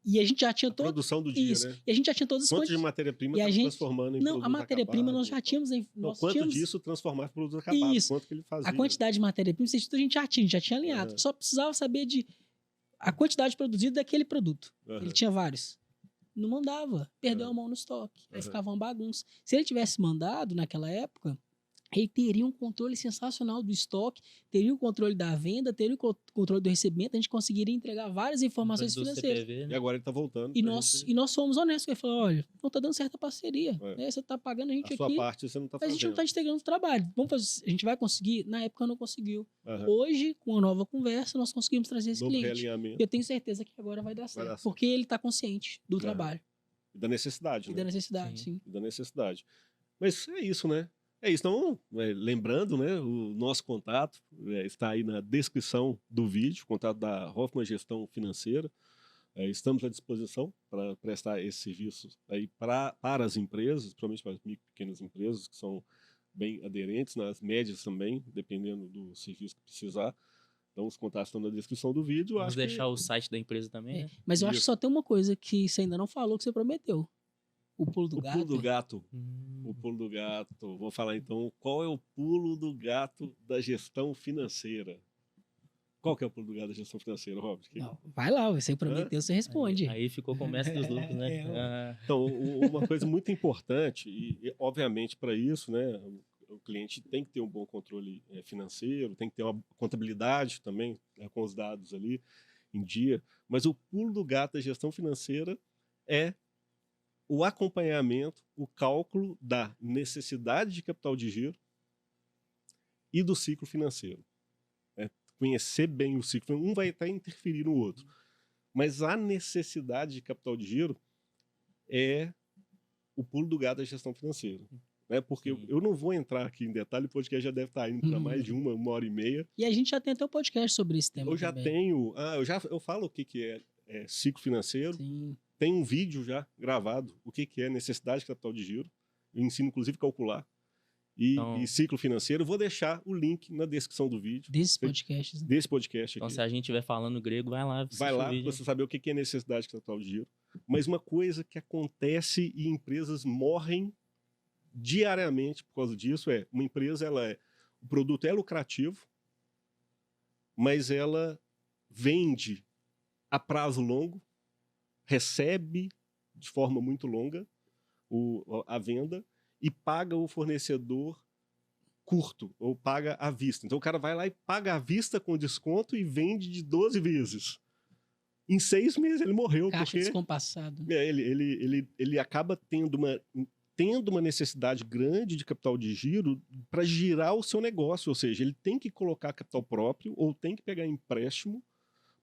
E a gente já tinha toda... produção do dia, isso, né? E a gente já tinha todas as coisas... Quanto de matéria-prima está transformando em produto acabado? Não, a matéria-prima nós já tínhamos... Quanto disso transformar em produto acabado? Isso. Quanto que ele fazia? A quantidade de matéria-prima, a gente já tinha alinhado. Uhum. Só precisava saber a quantidade produzida daquele produto. Uhum. Ele tinha vários. Não mandava. Perdeu a mão no estoque. Aí ficava uma bagunça. Se ele tivesse mandado naquela época... ele teria um controle sensacional do estoque, teria o controle da venda, teria o controle do recebimento, a gente conseguiria entregar várias informações financeiras. CPV, né? E agora ele está voltando. E nós fomos honestos, ele falou, olha, não está dando certa parceria, né? Você está pagando a gente a aqui, sua parte você não está fazendo. Mas a gente não está entregando o trabalho. A gente vai conseguir? Na época não conseguiu. Uhum. Hoje, com a nova conversa, nós conseguimos trazer esse cliente. Eu tenho certeza que agora vai dar certo, porque ele está consciente do trabalho. E da necessidade, da necessidade, sim. E da necessidade. Mas é isso, né? É isso. Então, lembrando, né, o nosso contato está aí na descrição do vídeo, o contato da Hoffman Gestão Financeira. Estamos à disposição para prestar esse serviço aí para as empresas, principalmente para as micro e pequenas empresas, que são bem aderentes, nas médias também, dependendo do serviço que precisar. Então, os contatos estão na descrição do vídeo. Vamos deixar o site da empresa também, né? Mas eu acho que só tem uma coisa que você ainda não falou, que você prometeu. O pulo do O gato. pulo do gato. Hum. O pulo do gato. Vou falar então qual é o pulo do gato da gestão financeira. Qual que é o pulo do gato da gestão financeira, Robert? Não, vai lá, você prometeu, você responde. Aí ficou com o mestre dos lucros, né? É, Então, uma coisa muito importante, e obviamente para isso, né, o cliente tem que ter um bom controle financeiro, tem que ter uma contabilidade também, né, com os dados ali em dia, mas o pulo do gato da gestão financeira é o acompanhamento, o cálculo da necessidade de capital de giro e do ciclo financeiro. Né? Conhecer bem o ciclo, um vai até interferir no outro, mas a necessidade de capital de giro é o pulo do gato da gestão financeira. Né? Porque eu não vou entrar aqui em detalhe, o podcast já deve estar indo para mais de uma hora e meia. E a gente já tem até um podcast sobre esse tema. Eu já também. tenho. Eu falo o que é ciclo financeiro. Sim. Tem um vídeo já gravado, o que é necessidade de capital de giro. Eu ensino, inclusive, a calcular. E ciclo financeiro. Vou deixar o link na descrição do vídeo. Desses podcasts. Desse podcast aqui. Então, se a gente estiver falando grego, vai lá. Vai lá para você saber o que é necessidade de capital de giro. Mas uma coisa que acontece e empresas morrem diariamente por causa disso é, uma empresa, o produto é lucrativo, mas ela vende a prazo longo, recebe de forma muito longa a venda e paga o fornecedor curto, ou paga à vista. Então o cara vai lá e paga à vista com desconto e vende de 12 vezes. Em 6 meses ele morreu. Caixa porque descompassado. ele acaba tendo uma necessidade grande de capital de giro para girar o seu negócio, ou seja, ele tem que colocar capital próprio ou tem que pegar empréstimo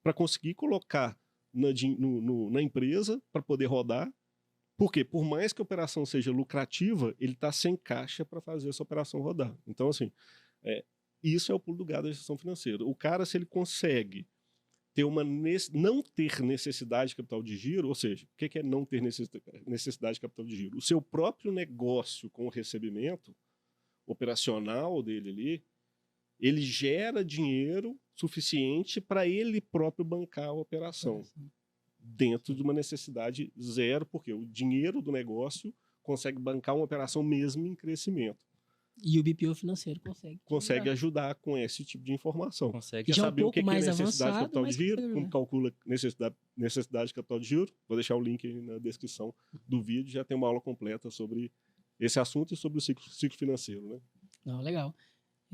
para conseguir colocar na empresa para poder rodar. Porque, por mais que a operação seja lucrativa, ele está sem caixa para fazer essa operação rodar. Então, assim, isso é o pulo do gato da gestão financeira. O cara, se ele consegue não ter necessidade de capital de giro, ou seja, o que é não ter necessidade de capital de giro? O seu próprio negócio com o recebimento operacional dele ali, ele gera dinheiro suficiente para ele próprio bancar a operação. Dentro de uma necessidade zero, porque o dinheiro do negócio consegue bancar uma operação mesmo em crescimento. E o BPO financeiro consegue ajudar com esse tipo de informação. Consegue. Quer saber o que é necessidade avançado, de capital de giro, consegue, como calcula necessidade de capital de giro. Vou deixar o link aí na descrição do vídeo, já tem uma aula completa sobre esse assunto e sobre o ciclo financeiro. Né? Não, legal.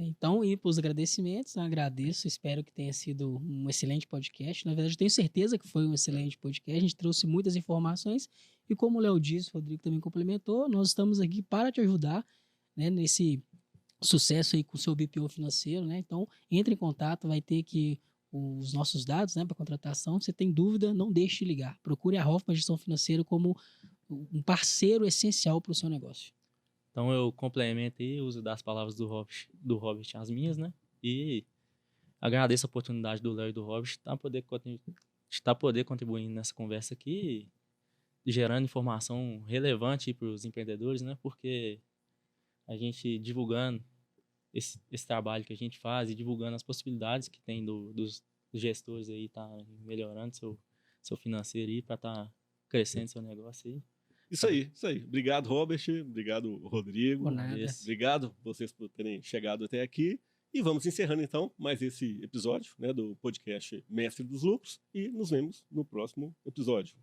Então, e para os agradecimentos, eu agradeço, espero que tenha sido um excelente podcast. Na verdade, eu tenho certeza que foi um excelente podcast. A gente trouxe muitas informações e, como o Léo disse, o Rodrigo também complementou, nós estamos aqui para te ajudar, né, nesse sucesso aí com o seu BPO financeiro, né? Então, entre em contato, vai ter aqui os nossos dados, né, para contratação. Se você tem dúvida, não deixe de ligar. Procure a Hoffman Gestão Financeira como um parceiro essencial para o seu negócio. Então eu complemento e uso das palavras do Robert as minhas, né? E agradeço a oportunidade do Léo e do Robert de poder contribuir nessa conversa aqui, gerando informação relevante para os empreendedores, né? Porque a gente divulgando esse trabalho que a gente faz e divulgando as possibilidades que tem dos gestores aí tá melhorando seu financeiro aí para estar crescendo seu negócio aí. Isso aí. Obrigado, Robert. Obrigado, Rodrigo. Por nada. Obrigado vocês por terem chegado até aqui. E vamos encerrando, então, mais esse episódio, né, do podcast Mestre dos Lucros. E nos vemos no próximo episódio.